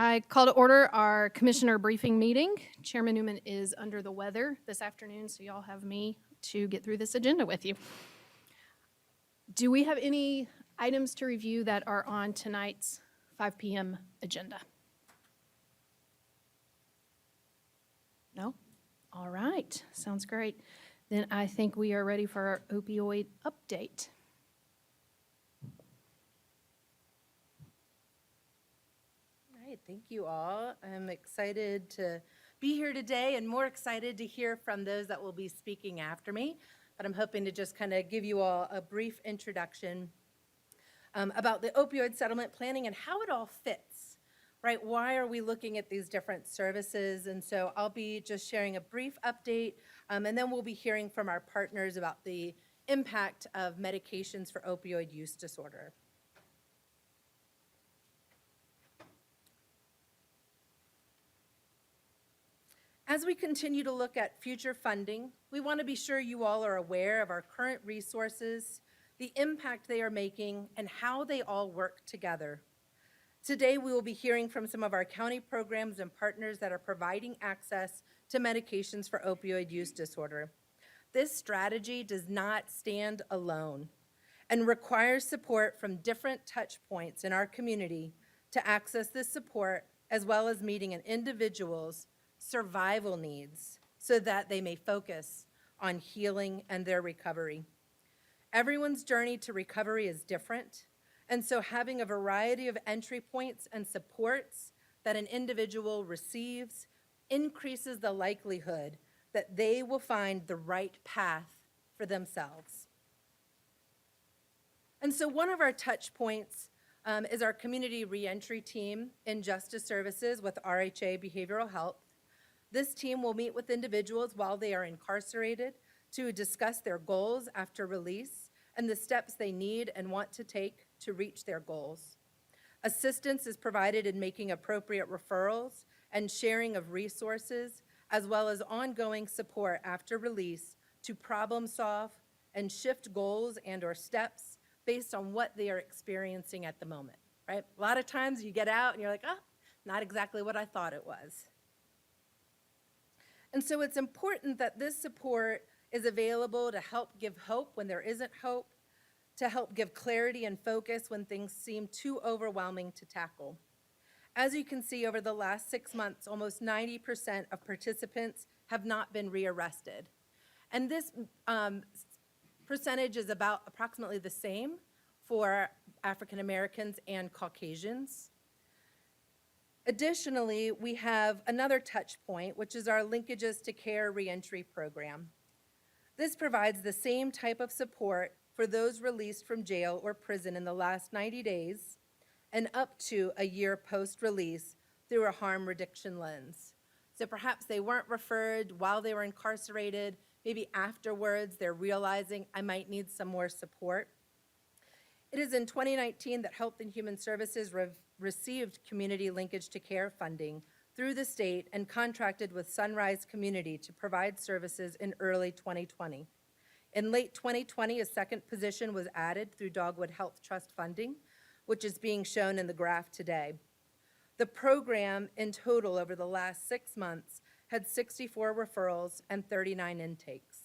I call to order our commissioner briefing meeting. Chairman Newman is under the weather this afternoon, so y'all have me to get through this agenda with you. Do we have any items to review that are on tonight's 5 p.m. agenda? No? All right, sounds great. Then I think we are ready for our opioid update. Thank you all. I'm excited to be here today and more excited to hear from those that will be speaking after me. But I'm hoping to just kind of give you all a brief introduction about the opioid settlement planning and how it all fits, right? Why are we looking at these different services? And so I'll be just sharing a brief update, and then we'll be hearing from our partners about the impact of medications for opioid use disorder. As we continue to look at future funding, we want to be sure you all are aware of our current resources, the impact they are making, and how they all work together. Today, we will be hearing from some of our county programs and partners that are providing access to medications for opioid use disorder. This strategy does not stand alone and requires support from different touch points in our community to access this support, as well as meeting an individual's survival needs so that they may focus on healing and their recovery. Everyone's journey to recovery is different, and so having a variety of entry points and supports that an individual receives increases the likelihood that they will find the right path for themselves. And so one of our touch points is our community reentry team in Justice Services with RHA Behavioral Health. This team will meet with individuals while they are incarcerated to discuss their goals after release and the steps they need and want to take to reach their goals. Assistance is provided in making appropriate referrals and sharing of resources, as well as ongoing support after release to problem solve and shift goals and/or steps based on what they are experiencing at the moment, right? A lot of times you get out and you're like, oh, not exactly what I thought it was. And so it's important that this support is available to help give hope when there isn't hope, to help give clarity and focus when things seem too overwhelming to tackle. As you can see, over the last 6 months, almost 90% of participants have not been rearrested. And this percentage is about approximately the same for African Americans and Caucasians. Additionally, we have another touch point, which is our Linkages to Care reentry program. This provides the same type of support for those released from jail or prison in the last 90 days and up to a year post-release through a harm reduction lens. So perhaps they weren't referred while they were incarcerated, maybe afterwards they're realizing I might need some more support. It is in 2019 that Health and Human Services received Community Linkage to Care funding through the state and contracted with Sunrise Community to provide services in early 2020. In late 2020, a second position was added through Dogwood Health Trust funding, which is being shown in the graph today. The program in total over the last 6 months had 64 referrals and 39 intakes.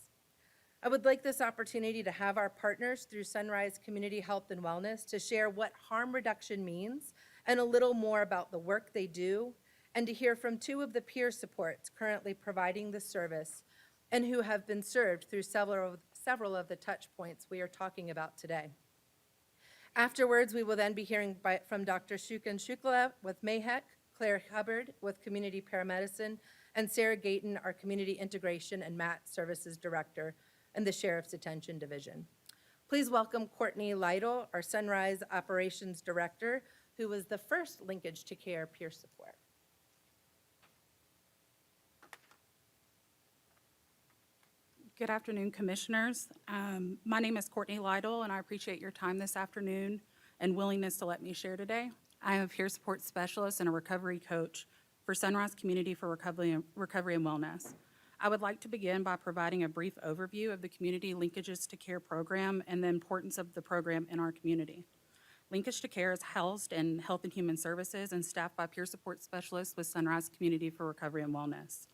I would like this opportunity to have our partners through Sunrise Community Health and Wellness to share what harm reduction means and a little more about the work they do, and to hear from 2 of the peer supports currently providing the service and who have been served through several of the touch points we are talking about today. Afterwards, we will then be hearing from Dr. Shukan Shukla with MAHEC, Claire Hubbard with Community Paramedicine, and Sarah Gayton, our Community Integration and MAT Services Director and the Sheriff's Detention Division. Please welcome Courtney Lytle, our Sunrise Operations Director, who was the first Linkage to Care peer support. Good afternoon, Commissioners. My name is Courtney Lytle, and I appreciate your time this afternoon and willingness to let me share today. I am a peer support specialist and a recovery coach for Sunrise Community for Recovery and Wellness. I would like to begin by providing a brief overview of the Community Linkages to Care program and the importance of the program in our community. Lincolnshire Care is housed in Health and Human Services and staffed by peer support specialists with Sunrise Community for Recovery and Wellness.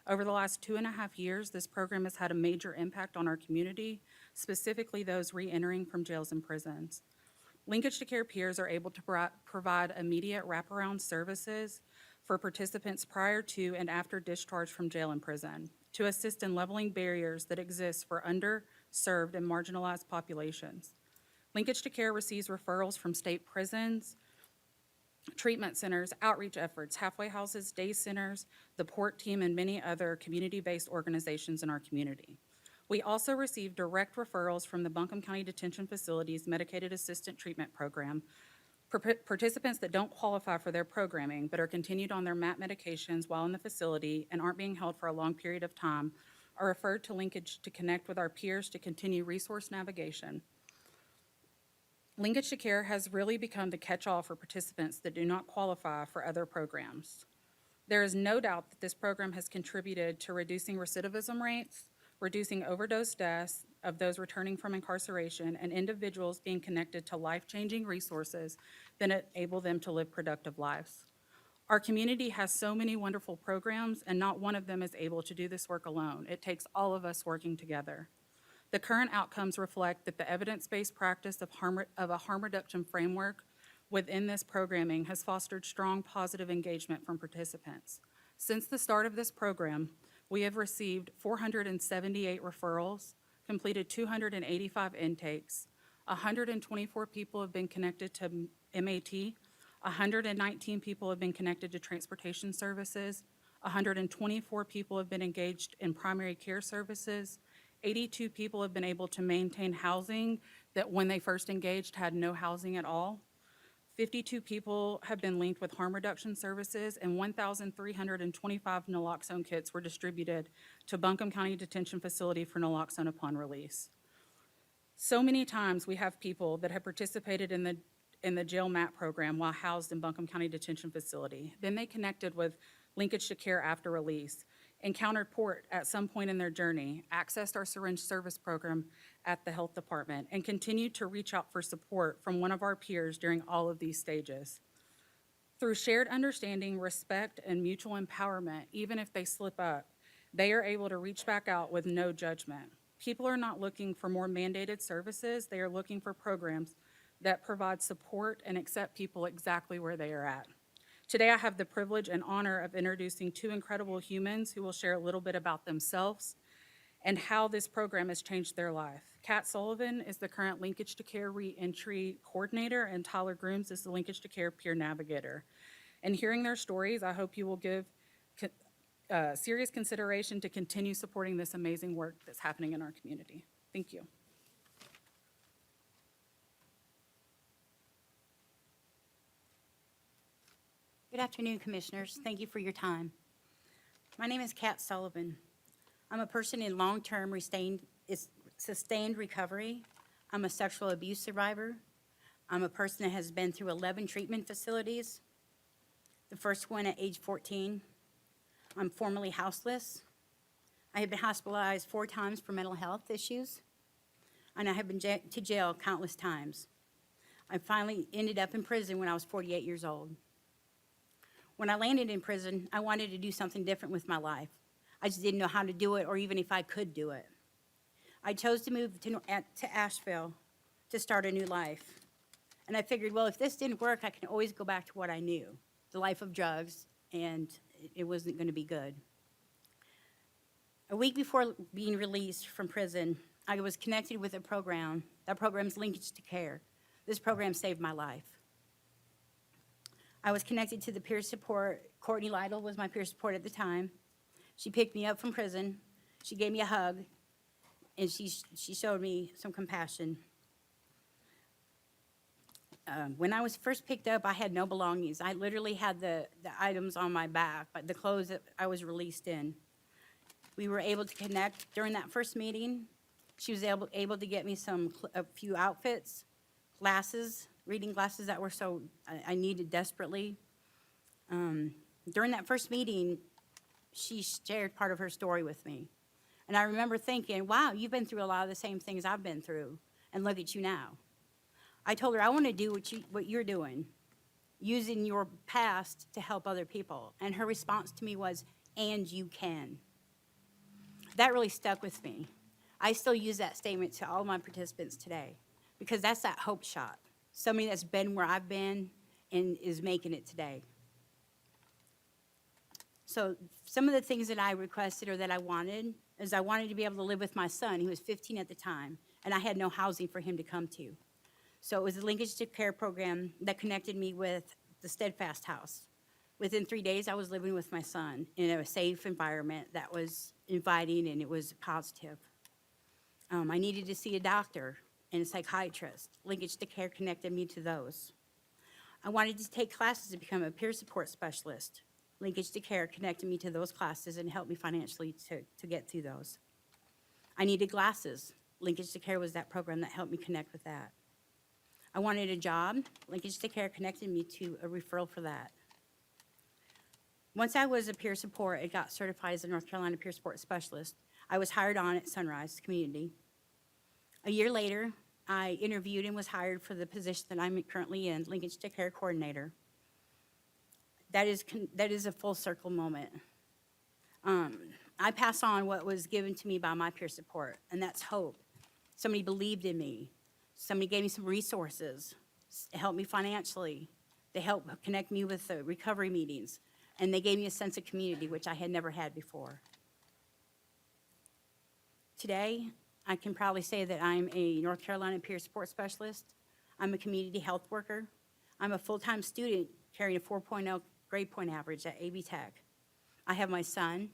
Over the last 2.5 years, this program has had a major impact on our community, specifically those reentering from jails and prisons. Lincolnshire Care peers are able to provide immediate wraparound services for participants prior to and after discharge from jail and prison to assist in leveling barriers that exist for underserved and marginalized populations. Lincolnshire Care receives referrals from state prisons, treatment centers, outreach efforts, halfway houses, day centers, the PORT team, and many other community-based organizations in our community. We also receive direct referrals from the Buncombe County Detention Facility's Medicated Assistant Treatment Program. Participants that don't qualify for their programming but are continued on their MAT medications while in the facility and aren't being held for a long period of time are referred to Linkage to connect with our peers to continue resource navigation. Lincolnshire Care has really become the catch-all for participants that do not qualify for other programs. There is no doubt that this program has contributed to reducing recidivism rates, reducing overdose deaths of those returning from incarceration, and individuals being connected to life-changing resources that enable them to live productive lives. Our community has so many wonderful programs, and not one of them is able to do this work alone. It takes all of us working together. The current outcomes reflect that the evidence-based practice of a harm reduction framework within this programming has fostered strong positive engagement from participants. Since the start of this program, we have received 478 referrals, completed 285 intakes, 124 people have been connected to MAT, 119 people have been connected to transportation services, 124 people have been engaged in primary care services, 82 people have been able to maintain housing that when they first engaged had no housing at all. 52 people have been linked with harm reduction services, and 1,325 Naloxone kits were distributed to Buncombe County Detention Facility for Naloxone upon release. So many times we have people that have participated in the jail MAT program while housed in Buncombe County Detention Facility. Then they connected with Lincolnshire Care after release, encountered PORT at some point in their journey, accessed our syringe service program at the health department, and continued to reach out for support from one of our peers during all of these stages. Through shared understanding, respect, and mutual empowerment, even if they slip up, they are able to reach back out with no judgment. People are not looking for more mandated services. They are looking for programs that provide support and accept people exactly where they are at. Today, I have the privilege and honor of introducing two incredible humans who will share a little bit about themselves and how this program has changed their life. Kat Sullivan is the current Lincolnshire Care Reentry Coordinator, and Tyler Grooms is the Lincolnshire Care Peer Navigator. And hearing their stories, I hope you will give serious consideration to continue supporting this amazing work that's happening in our community. Thank you. Good afternoon, Commissioners. Thank you for your time. My name is Kat Sullivan. I'm a person in long-term sustained recovery. I'm a sexual abuse survivor. I'm a person that has been through 11 treatment facilities, the first one at age 14. I'm formerly houseless. I have been hospitalized 4 times for mental health issues, and I have been to jail countless times. I finally ended up in prison when I was 48 years old. When I landed in prison, I wanted to do something different with my life. I just didn't know how to do it or even if I could do it. I chose to move to Asheville to start a new life. And I figured, well, if this didn't work, I can always go back to what I knew, the life of drugs, and it wasn't going to be good. A week before being released from prison, I was connected with a program. That program's Lincolnshire Care. This program saved my life. I was connected to the peer support. Courtney Lytle was my peer support at the time. She picked me up from prison. She gave me a hug, and she showed me some compassion. When I was first picked up, I had no belongings. I literally had the items on my back, but the clothes that I was released in. We were able to connect during that first meeting. She was able to get me a few outfits, glasses, reading glasses that were I needed desperately. During that first meeting, she shared part of her story with me. And I remember thinking, wow, you've been through a lot of the same things I've been through, and look at you now. I told her, I want to do what you're doing, using your past to help other people. And her response to me was, and you can. That really stuck with me. I still use that statement to all my participants today because that's that hope shot. Somebody that's been where I've been and is making it today. So some of the things that I requested or that I wanted is I wanted to be able to live with my son. He was 15 at the time, and I had no housing for him to come to. So it was the Lincolnshire Care program that connected me with the Steadfast House. Within 3 days, I was living with my son in a safe environment that was inviting and it was positive. I needed to see a doctor and a psychiatrist. Lincolnshire Care connected me to those. I wanted to take classes to become a peer support specialist. Lincolnshire Care connected me to those classes and helped me financially to get through those. I needed glasses. Lincolnshire Care was that program that helped me connect with that. I wanted a job. Lincolnshire Care connected me to a referral for that. Once I was a peer support and got certified as a North Carolina peer support specialist, I was hired on at Sunrise Community. A year later, I interviewed and was hired for the position that I'm currently in, Lincolnshire Care Coordinator. That is a full circle moment. I pass on what was given to me by my peer support, and that's hope. Somebody believed in me. Somebody gave me some resources, helped me financially. They helped connect me with the recovery meetings, and they gave me a sense of community, which I had never had before. Today, I can proudly say that I'm a North Carolina peer support specialist. I'm a community health worker. I'm a full-time student carrying a 4.0 grade point average at AB Tech. I have my son.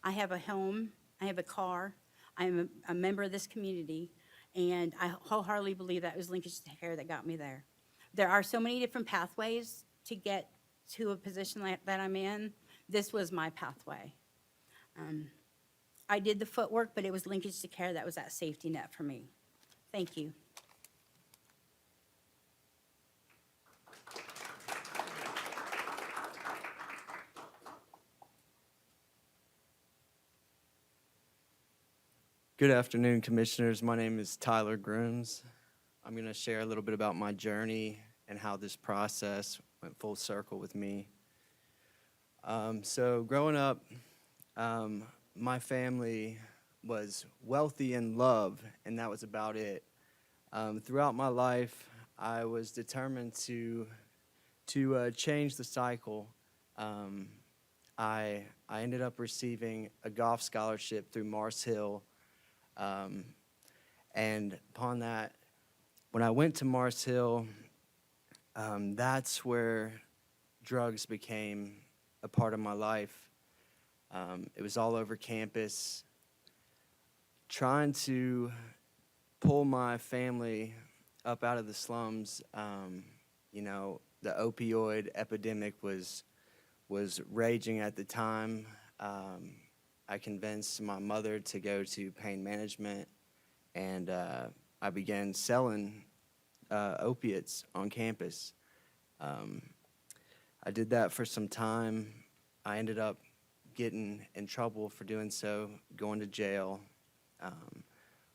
I have a home. I have a car. I'm a member of this community, and I wholeheartedly believe that it was Lincolnshire Care that got me there. There are so many different pathways to get to a position that I'm in. This was my pathway. I did the footwork, but it was Lincolnshire Care that was that safety net for me. Thank you. Good afternoon, Commissioners. My name is Tyler Grooms. I'm going to share a little bit about my journey and how this process went full circle with me. So growing up, my family was wealthy in love, and that was about it. Throughout my life, I was determined to change the cycle. I ended up receiving a golf scholarship through Mars Hill. And upon that, when I went to Mars Hill, that's where drugs became a part of my life. It was all over campus. Trying to pull my family up out of the slums, you know, the opioid epidemic was raging at the time. I convinced my mother to go to pain management, and I began selling opiates on campus. I did that for some time. I ended up getting in trouble for doing so, going to jail.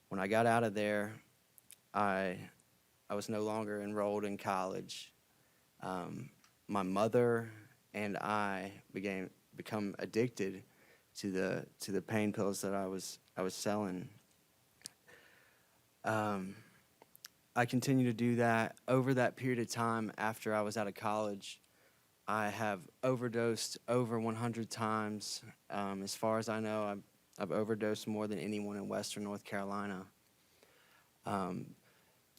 When I got out of there, I was no longer enrolled in college. My mother and I become addicted to the pain pills that I was selling. I continued to do that. Over that period of time after I was out of college, I have overdosed over 100 times. As far as I know, I've overdosed more than anyone in Western North Carolina.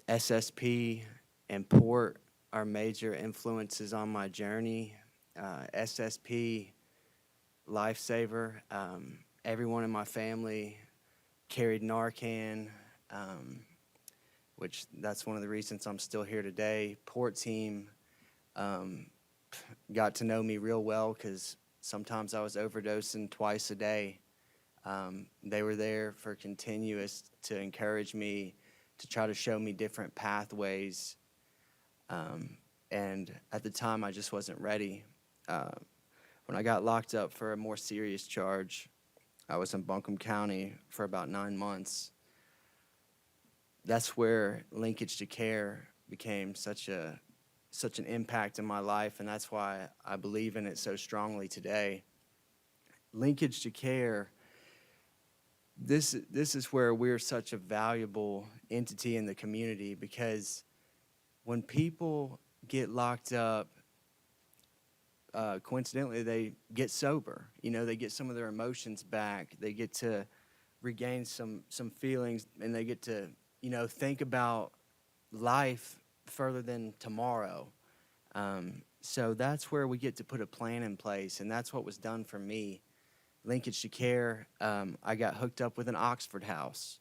SSP and Port are major influences on my journey. SSP, lifesaver. Everyone in my family carried Narcan, which that's one of the reasons I'm still here today. Port team got to know me real well because sometimes I was overdosing twice a day. They were there for continuous to encourage me, to try to show me different pathways. And at the time, I just wasn't ready. When I got locked up for a more serious charge, I was in Buncombe County for about 9 months. That's where Linkages Care became such an impact in my life, and that's why I believe in it so strongly today. Linkage to Care, this is where we're such a valuable entity in the community, because when people get locked up, coincidentally, they get sober. You know, they get some of their emotions back. They get to regain some feelings, and they get to, you know, think about life further than tomorrow. So that's where we get to put a plan in place, and that's what was done for me. Linkage to Care, I got hooked up with an Oxford house.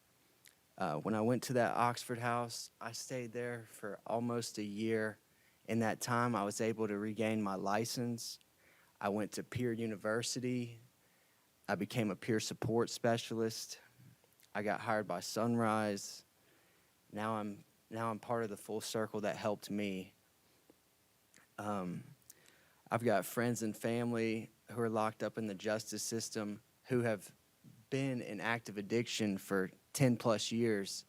When I went to that Oxford house, I stayed there for almost a year. In that time, I was able to regain my license. I went to peer university. I became a peer support specialist. I got hired by Sunrise. Now I'm part of the full circle that helped me. I've got friends and family who are locked up in the justice system who have been in active addiction for 10 plus years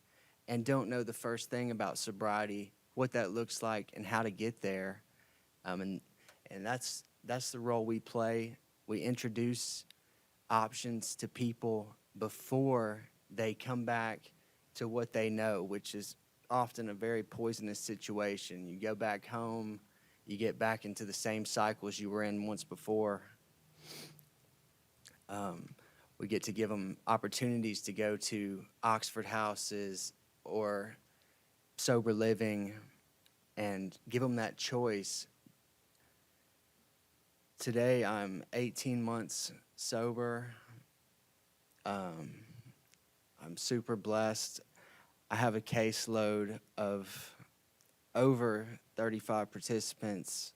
and don't know the first thing about sobriety, what that looks like, and how to get there. And that's the role we play. We introduce options to people before they come back to what they know, which is often a very poisonous situation. You go back home, you get back into the same cycles you were in once before. We get to give them opportunities to go to Oxford houses or sober living and give them that choice. Today, I'm 18 months sober. I'm super blessed. I have a caseload of over 35 participants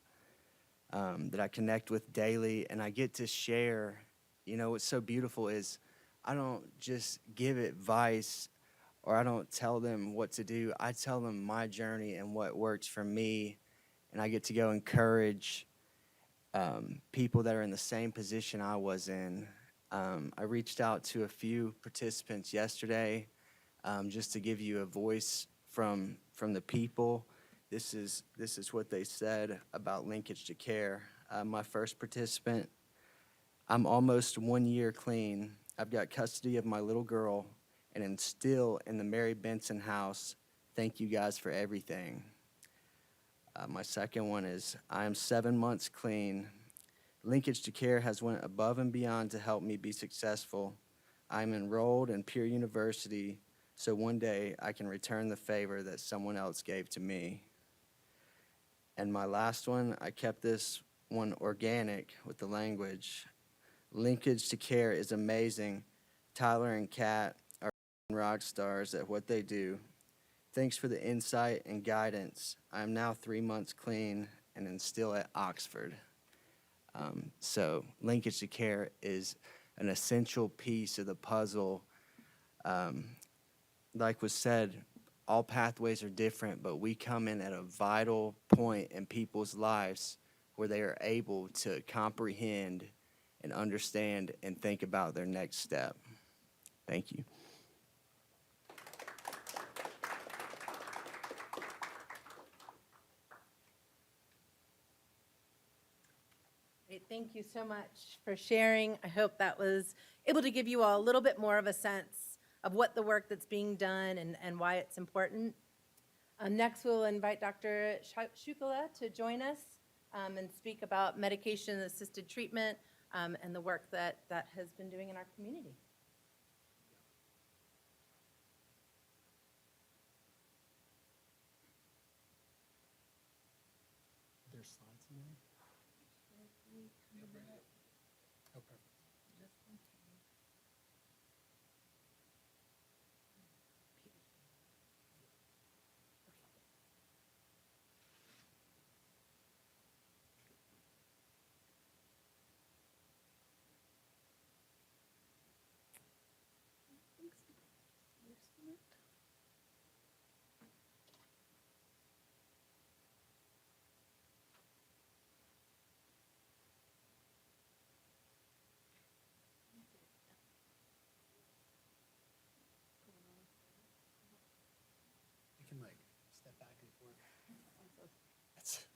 that I connect with daily, and I get to share. You know, what's so beautiful is I don't just give advice or I don't tell them what to do. I tell them my journey and what works for me, and I get to go encourage people that are in the same position I was in. I reached out to a few participants yesterday just to give you a voice from the people. This is what they said about Linkage to Care. My first participant: I'm almost 1 year clean. I've got custody of my little girl and am still in the Mary Benson house. Thank you guys for everything. My second one is, I am 7 months clean. Linkage to Care has went above and beyond to help me be successful. I'm enrolled in Peer University, so one day I can return the favor that someone else gave to me. And my last one, I kept this one organic with the language. Linkage to Care is amazing. Tyler and Kat are rock stars at what they do. Thanks for the insight and guidance. I am now 3 months clean and am still at Oxford. So Linkage to Care is an essential piece of the puzzle. Like was said, all pathways are different, but we come in at a vital point in people's lives where they are able to comprehend and understand and think about their next step. Thank you. Great, thank you so much for sharing. I hope that was able to give you all a little bit more of a sense of what the work that's being done and why it's important. Next, we'll invite Dr. Shukala to join us and speak about medication-assisted treatment and the work that has been doing in our community. There's slides in there? Oh, perfect.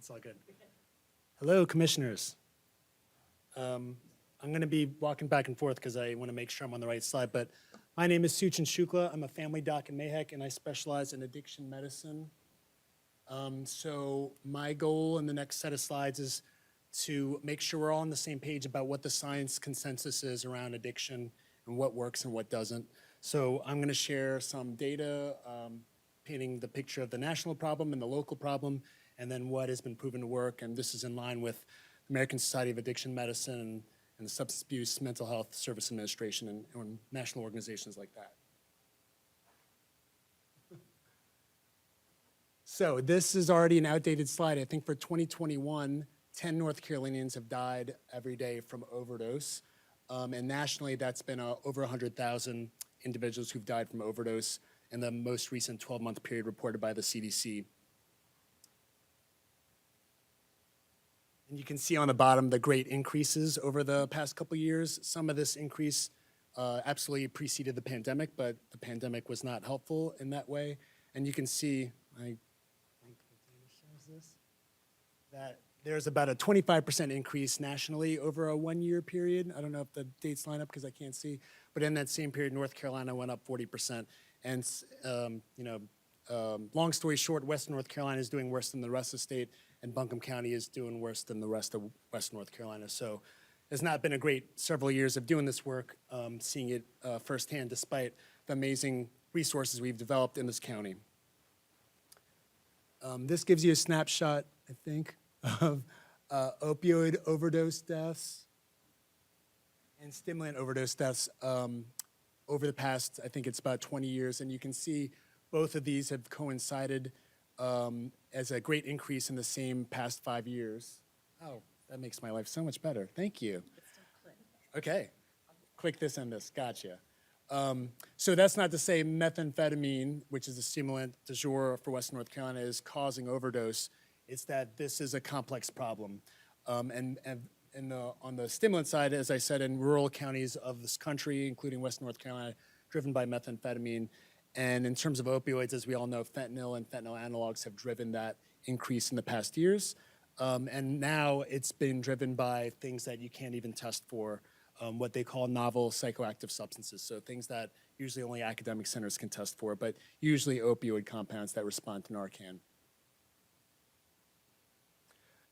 It's all good. Hello, commissioners. I'm going to be walking back and forth because I want to make sure I'm on the right slide. But my name is Suchin Shukla. I'm a family doc in Mahek, and I specialize in addiction medicine. So my goal in the next set of slides is to make sure we're all on the same page about what the science consensus is around addiction and what works and what doesn't. So I'm going to share some data painting the picture of the national problem and the local problem, and then what has been proven to work. And this is in line with the American Society of Addiction Medicine and the Substance Abuse Mental Health Service Administration and national organizations like that. So this is already an outdated slide. I think for 2021, 10 North Carolinians have died every day from overdose. And nationally, that's been over 100,000 individuals who've died from overdose in the most recent 12-month period reported by the CDC. And you can see on the bottom the great increases over the past couple of years. Some of this increase absolutely preceded the pandemic, but the pandemic was not helpful in that way. And you can see, I think the data shows this, that there's about a 25% increase nationally over a one-year period. I don't know if the dates line up because I can't see, but in that same period, North Carolina went up 40%. And long story short, Western North Carolina is doing worse than the rest of the state, and Buncombe County is doing worse than the rest of West North Carolina. So it's not been a great several years of doing this work, seeing it firsthand, despite the amazing resources we've developed in this county. This gives you a snapshot, I think, of opioid overdose deaths and stimulant overdose deaths over the past, I think it's about 20 years. And you can see both of these have coincided as a great increase in the same past 5 years. Oh, that makes my life so much better. Thank you. Okay, click this and this, gotcha. So that's not to say methamphetamine, which is the stimulant du jour for Western North Carolina, is causing overdose. It's that this is a complex problem. On the stimulant side, as I said, in rural counties of this country, including Western North Carolina, driven by methamphetamine. And in terms of opioids, as we all know, fentanyl and fentanyl analogs have driven that increase in the past years. And now it's been driven by things that you can't even test for, what they call novel psychoactive substances. So things that usually only academic centers can test for, but usually opioid compounds that respond to Narcan.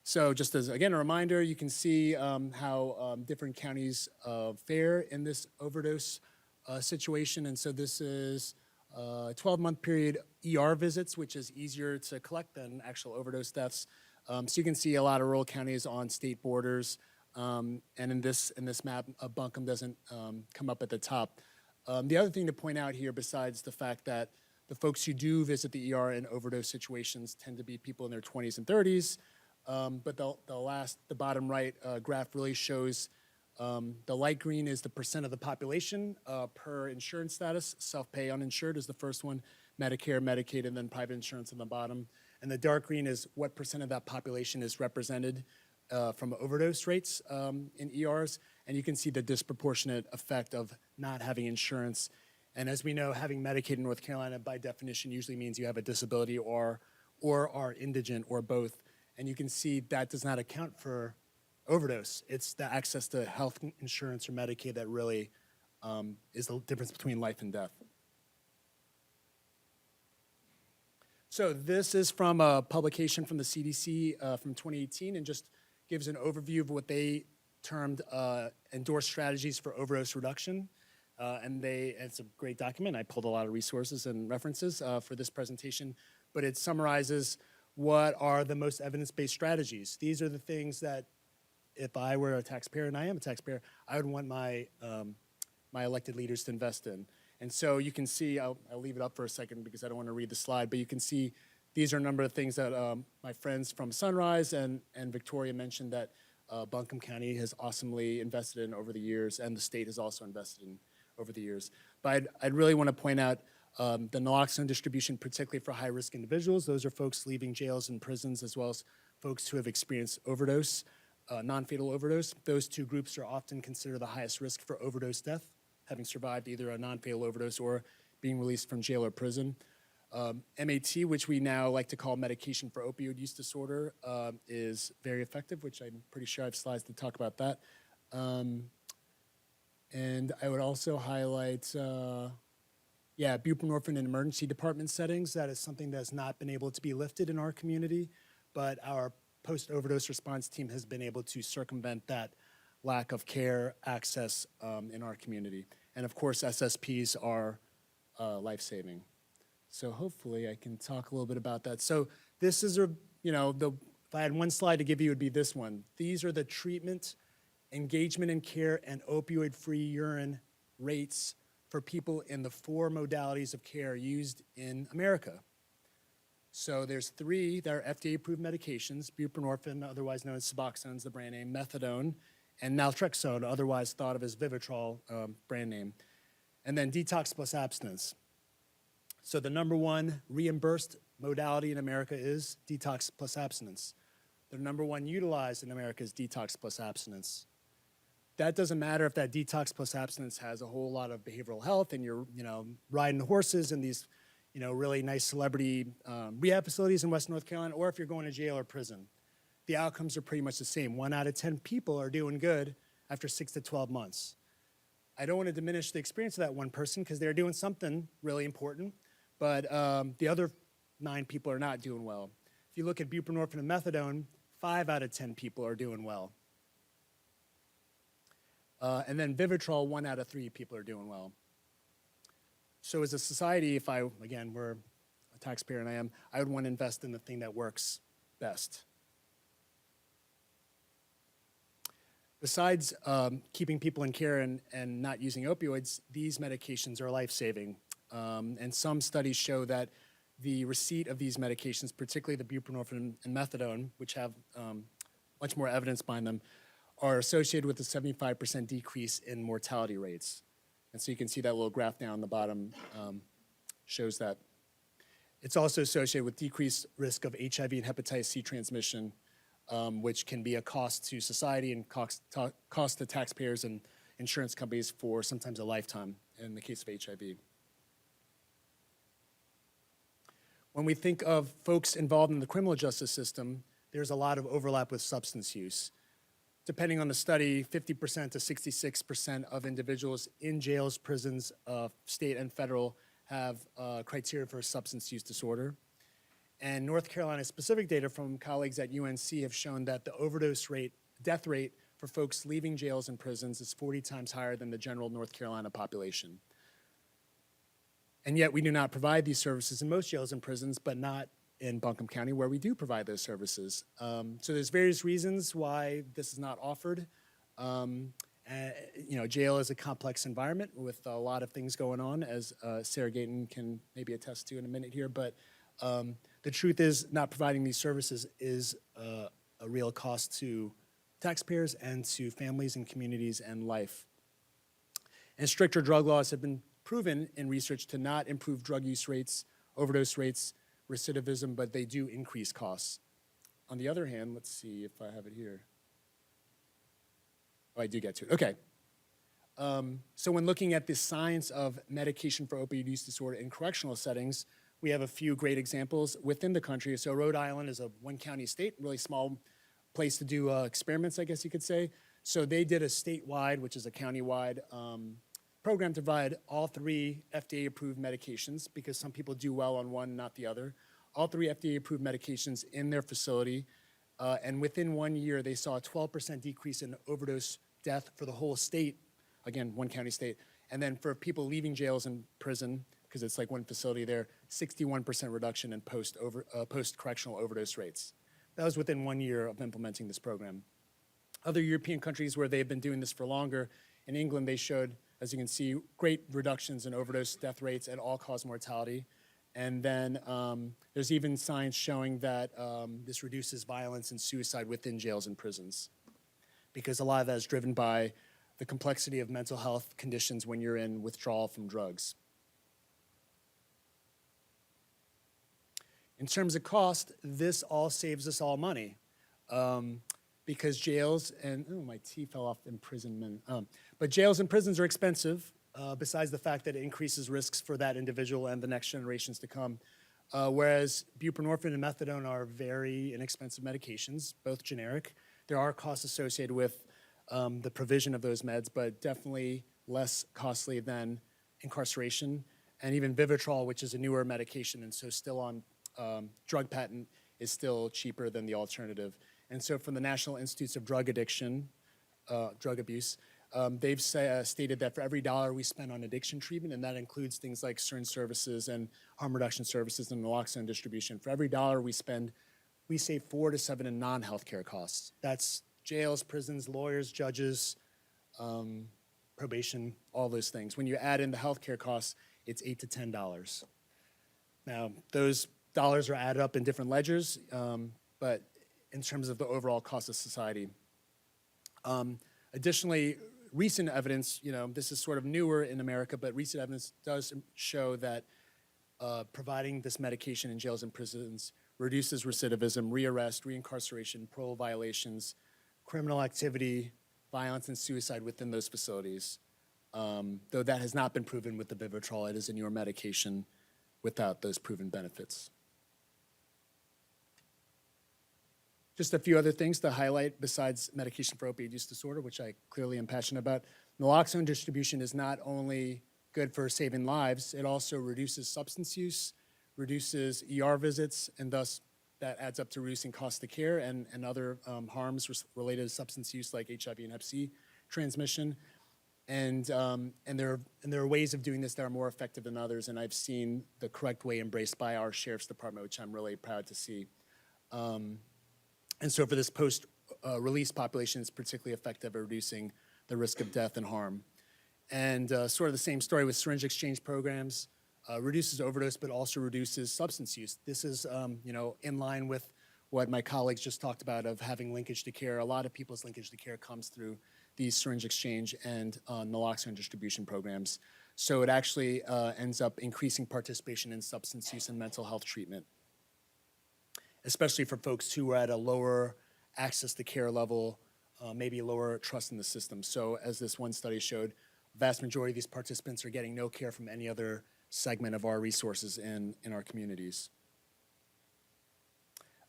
So just as, again, a reminder, you can see how different counties fare in this overdose situation. And so this is a 12-month period ER visits, which is easier to collect than actual overdose deaths. So you can see a lot of rural counties on state borders. And in this map, Buncombe doesn't come up at the top. The other thing to point out here, besides the fact that the folks who do visit the ER in overdose situations tend to be people in their 20s and 30s, but the bottom right graph really shows the light green is the percent of the population per insurance status. Self-pay uninsured is the first one, Medicare, Medicaid, and then private insurance on the bottom. And the dark green is what percent of that population is represented from overdose rates in ERs. And you can see the disproportionate effect of not having insurance. And as we know, having Medicaid in North Carolina by definition usually means you have a disability or are indigent or both. And you can see that does not account for overdose. It's the access to health insurance or Medicaid that really is the difference between life and death. So this is from a publication from the CDC from 2018 and just gives an overview of what they termed endorsed strategies for overdose reduction. It's a great document. I pulled a lot of resources and references for this presentation, but it summarizes what are the most evidence-based strategies. These are the things that if I were a taxpayer, and I am a taxpayer, I would want my elected leaders to invest in. And so you can see, I'll leave it up for a second because I don't want to read the slide, but you can see these are a number of things that my friends from Sunrise and Victoria mentioned that Buncombe County has awesomely invested in over the years, and the state has also invested in over the years. But I'd really want to point out the naloxone distribution, particularly for high-risk individuals. Those are folks leaving jails and prisons, as well as folks who have experienced overdose, non-fatal overdose. Those two groups are often considered the highest risk for overdose death, having survived either a non-fatal overdose or being released from jail or prison. MAT, which we now like to call medication for opioid use disorder, is very effective, which I'm pretty sure I have slides to talk about that. And I would also highlight, buprenorphine in emergency department settings. That is something that's not been able to be lifted in our community, but our post-overdose response team has been able to circumvent that lack of care access in our community. And of course, SSPs are life-saving. So hopefully I can talk a little bit about that. So this is, if I had one slide to give you, it would be this one. These are the treatment, engagement in care, and opioid-free urine rates for people in the 4 modalities of care used in America. So there's 3 that are FDA-approved medications: buprenorphine, otherwise known as Suboxone, is the brand name; methadone, and naltrexone, otherwise thought of as Vivitrol, brand name. And then detox plus abstinence. So the number 1 reimbursed modality in America is detox plus abstinence. The number 1 utilized in America is detox plus abstinence. That doesn't matter if that detox plus abstinence has a whole lot of behavioral health and you're, riding horses in these, really nice celebrity rehab facilities in West North Carolina, or if you're going to jail or prison. The outcomes are pretty much the same. 1 out of 10 people are doing good after 6 to 12 months. I don't want to diminish the experience of that one person because they're doing something really important, but the other 9 people are not doing well. If you look at buprenorphine and methadone, 5 out of 10 people are doing well. And then Vivitrol, 1 out of 3 people are doing well. So as a society, if we're a taxpayer and I would want to invest in the thing that works best. Besides keeping people in care and not using opioids, these medications are life-saving. And some studies show that the receipt of these medications, particularly the buprenorphine and methadone, which have much more evidence behind them, are associated with a 75% decrease in mortality rates. And so you can see that little graph down the bottom shows that. It's also associated with decreased risk of HIV and hepatitis C transmission, which can be a cost to society and cost to taxpayers and insurance companies for sometimes a lifetime in the case of HIV. When we think of folks involved in the criminal justice system, there's a lot of overlap with substance use. Depending on the study, 50% to 66% of individuals in jails, prisons, state and federal, have criteria for substance use disorder. And North Carolina specific data from colleagues at UNC have shown that the overdose rate, death rate for folks leaving jails and prisons is 40 times higher than the general North Carolina population. And yet we do not provide these services in most jails and prisons, but not in Buncombe County, where we do provide those services. So there's various reasons why this is not offered. Jail is a complex environment with a lot of things going on, as Sarah Gayton can maybe attest to in a minute here. But the truth is, not providing these services is a real cost to taxpayers and to families and communities and life. And stricter drug laws have been proven in research to not improve drug use rates, overdose rates, recidivism, but they do increase costs. On the other hand, let's see if I have it here. Oh, I do get to it. Okay. So when looking at the science of medication for opioid use disorder in correctional settings, we have a few great examples within the country. So Rhode Island is a 1-county state, really small place to do experiments, I guess you could say. So they did a statewide, which is a countywide, program to provide all 3 FDA-approved medications, because some people do well on one, not the other. All 3 FDA-approved medications in their facility, and within 1 year, they saw a 12% decrease in overdose death for the whole state, again, 1-county state. And then for people leaving jails and prison, because it's like one facility there, 61% reduction in post-correctional overdose rates. That was within 1 year of implementing this program. Other European countries where they've been doing this for longer, in England, they showed, as you can see, great reductions in overdose death rates and all-cause mortality. And then there's even science showing that this reduces violence and suicide within jails and prisons, because a lot of that is driven by the complexity of mental health conditions when you're in withdrawal from drugs. In terms of cost, this all saves us all money. Because jails and, oh, my T fell off, imprisonment. But jails and prisons are expensive, besides the fact that it increases risks for that individual and the next generations to come. Whereas buprenorphine and methadone are very inexpensive medications, both generic. There are costs associated with the provision of those meds, but definitely less costly than incarceration. And even Vivitrol, which is a newer medication and so still on drug patent, is still cheaper than the alternative. And so from the National Institutes of Drug Abuse, they've stated that for every dollar we spend on addiction treatment, and that includes things like syringe services and harm reduction services and naloxone distribution, for every dollar we spend, we save 4 to 7 in non-healthcare costs. That's jails, prisons, lawyers, judges, probation, all those things. When you add in the healthcare costs, it's $8 to $10. Now, those dollars are added up in different ledgers, but in terms of the overall cost of society. Additionally, recent evidence, this is sort of newer in America, but recent evidence does show that providing this medication in jails and prisons reduces recidivism, rearrest, reincarceration, parole violations, criminal activity, violence, and suicide within those facilities. Though that has not been proven with the Vivitrol, it is a newer medication without those proven benefits. Just a few other things to highlight besides medication for opioid use disorder, which I clearly am passionate about. Naloxone distribution is not only good for saving lives, it also reduces substance use, reduces ER visits, and thus that adds up to reducing cost of care and other harms related to substance use like HIV and Hep C transmission. And there are ways of doing this that are more effective than others, and I've seen the correct way embraced by our Sheriff's Department, which I'm really proud to see. And so for this post-release population, it's particularly effective at reducing the risk of death and harm. And sort of the same story with syringe exchange programs, reduces overdose, but also reduces substance use. This is, in line with what my colleagues just talked about of having linkage to care. A lot of people's linkage to care comes through these syringe exchange and naloxone distribution programs. So it actually ends up increasing participation in substance use and mental health treatment, especially for folks who are at a lower access to care level, maybe lower trust in the system. So as this one study showed, the vast majority of these participants are getting no care from any other segment of our resources in our communities.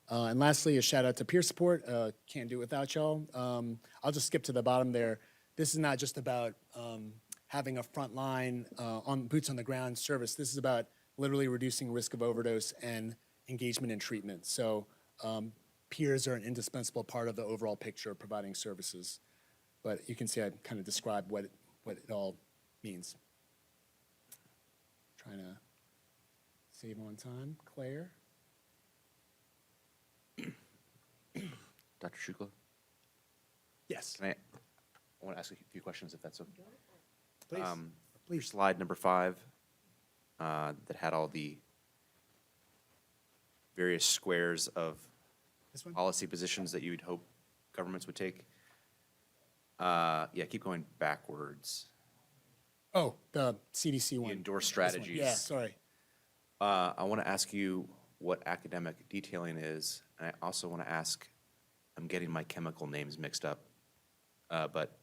And lastly, a shout out to peer support. Can't do it without y'all. I'll just skip to the bottom there. This is not just about having a frontline boots on the ground service. This is about literally reducing risk of overdose and engagement in treatment. So peers are an indispensable part of the overall picture of providing services. But you can see I kind of described what it all means. Trying to save on time. Claire? Dr. Shukla, Yes, I want to ask a few questions if that's okay. please. Your Please. slide number 5 that had all the various squares of This one? policy positions that you would hope governments would take. Yeah, keep going backwards. Oh, the CDC The one. endorsed This one. strategies. Yeah, sorry. I want to ask you what academic detailing is, and I also want to ask, I'm getting my chemical names mixed up, but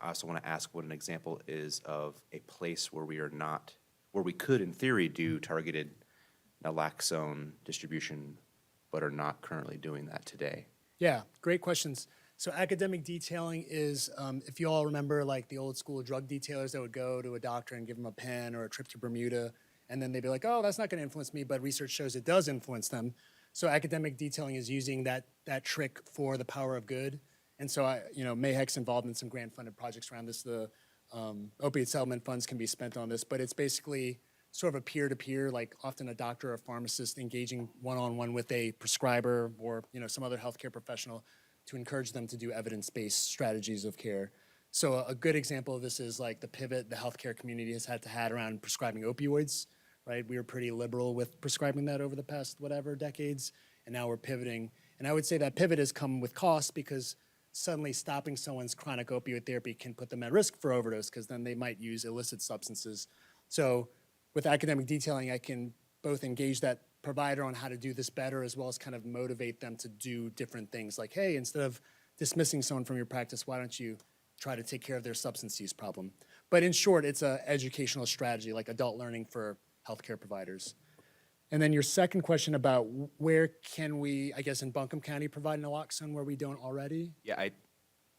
I also want to ask what an example is of a place where we could in theory do targeted naloxone distribution, but are not currently doing that today. Yeah, great questions. So academic detailing is, if you all remember, like the old school drug detailers that would go to a doctor and give them a pen or a trip to Bermuda, and then they'd be like, oh, that's not going to influence me, but research shows it does influence them. So academic detailing is using that trick for the power of good. And so, MAHEC's involved in some grant-funded projects around this. The opioid settlement funds can be spent on this, but it's basically sort of a peer-to-peer, like often a doctor or a pharmacist engaging one-on-one with a prescriber or, some other healthcare professional to encourage them to do evidence-based strategies of care. So a good example of this is like the pivot the healthcare community has had to have around prescribing opioids, right? We were pretty liberal with prescribing that over the past, decades, and now we're pivoting. And I would say that pivot has come with cost because suddenly stopping someone's chronic opioid therapy can put them at risk for overdose because then they might use illicit substances. So with academic detailing, I can both engage that provider on how to do this better as well as kind of motivate them to do different things like, hey, instead of dismissing someone from your practice, why don't you try to take care of their substance use problem? But in short, it's an educational strategy like adult learning for healthcare providers. And then your second question about where can we, I guess in Buncombe County, provide naloxone where we don't already? Yeah, it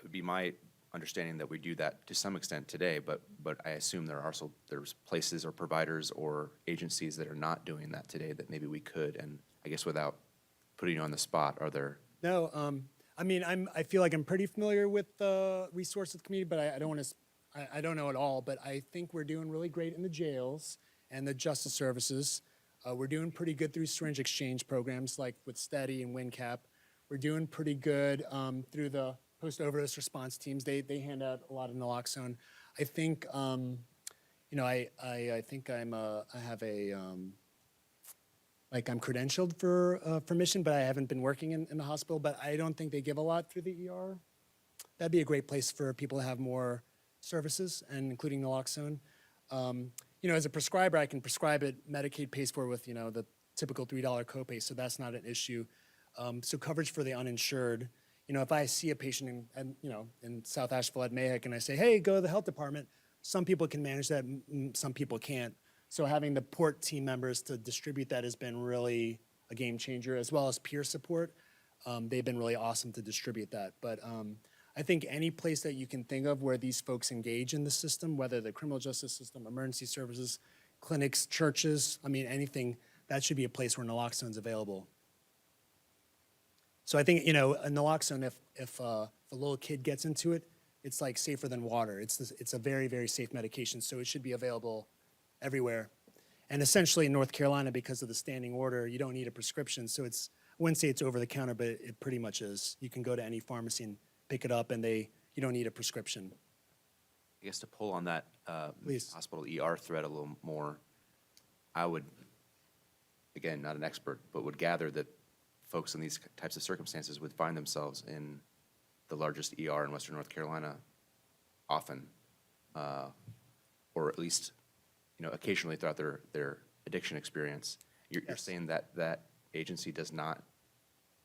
would be my understanding that we do that to some extent today, but I assume there's places or providers or agencies that are not doing that today that maybe we could, and I guess without putting you on the spot, are there? No, I mean, I feel like I'm pretty familiar with the resources of the community, but I don't want to, I don't know it all, but I think we're doing really great in the jails and the justice services. We're doing pretty good through syringe exchange programs like with STEADY and WinCap. We're doing pretty good through the post-overdose response teams. They hand out a lot of naloxone. I think, you know, I think I have a, like I'm credentialed for mission, but I haven't been working in the hospital, but I don't think they give a lot through the ER. That'd be a great place for people to have more services, and including naloxone. You know, as a prescriber, I can prescribe it, Medicaid pays for it with, you know, the typical $3 copay, so that's not an issue. So coverage for the uninsured, you know, if I see a patient you know, in South Asheville at Mahick and I say, hey, go to the health department, some people can manage that, some people can't. So having the port team members to distribute that has been really a game changer, as well as peer support. They've been really awesome to distribute that. But I think any place that you can think of where these folks engage in the system, whether the criminal justice system, emergency services, clinics, churches, I mean, anything, that should be a place where naloxone is available. So I think, you know, a naloxone, if a little kid gets into it, it's like safer than water. It's a very, very safe medication, so it should be available everywhere. And essentially in North Carolina, because of the standing order, you don't need a prescription. So it's, I wouldn't say it's over the counter, but it pretty much is. You can go to any pharmacy and pick it up, and you don't need a prescription. I guess to pull on that Please. hospital ER thread a little more, I would, again, not an expert, but would gather that folks in these types of circumstances would find themselves in the largest ER in Western North Carolina often, or at least, you know, occasionally throughout their addiction experience. You're Yes. saying that that agency does not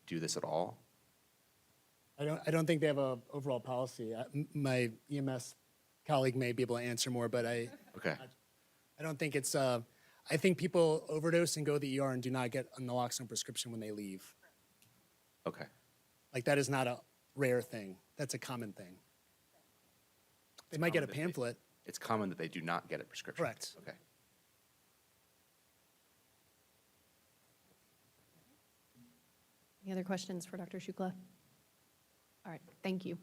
do this at all? I don't think they have a overall policy. My EMS colleague may be able to answer more, but I don't think it's, I think people overdose and go to the ER and do not get a naloxone prescription when they leave. Okay. Like, that is not a rare thing. That's a common thing. They might get a common that they- pamphlet. It's common that they do not get a prescription? Correct. Okay. Any other questions for Dr. Shukla? All right, thank you.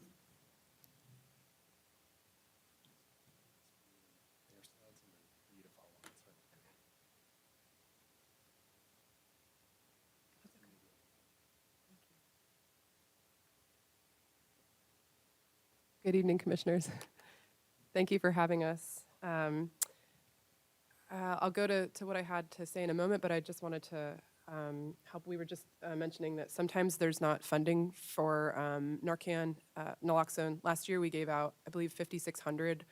Good evening, Commissioners. Thank you for having us. I'll go to what I had to say in a moment, but I just wanted to help. We were just mentioning that sometimes there's not funding for Narcan, Naloxone. Last year, we gave out, I believe, 5,600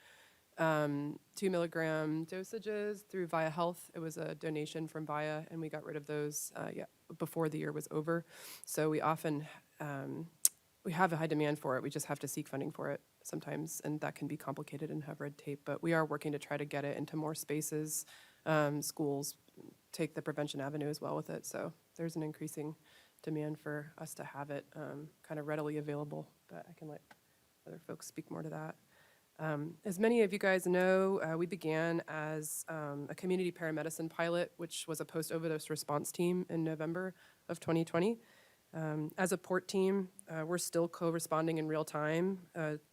2-milligram dosages through Via Health. It was a donation from Via, and we got rid of those before the year was over. So we often we have a high demand for it. We just have to seek funding for it sometimes, and that can be complicated and have red tape. But we are working to try to get it into more spaces. Schools take the prevention avenue as well with it. So there's an increasing demand for us to have it kind of readily available. But I can let other folks speak more to that. As many of you guys know, we began as a community paramedicine pilot, which was a post-overdose response team in November of 2020. As a port team, we're still co-responding in real time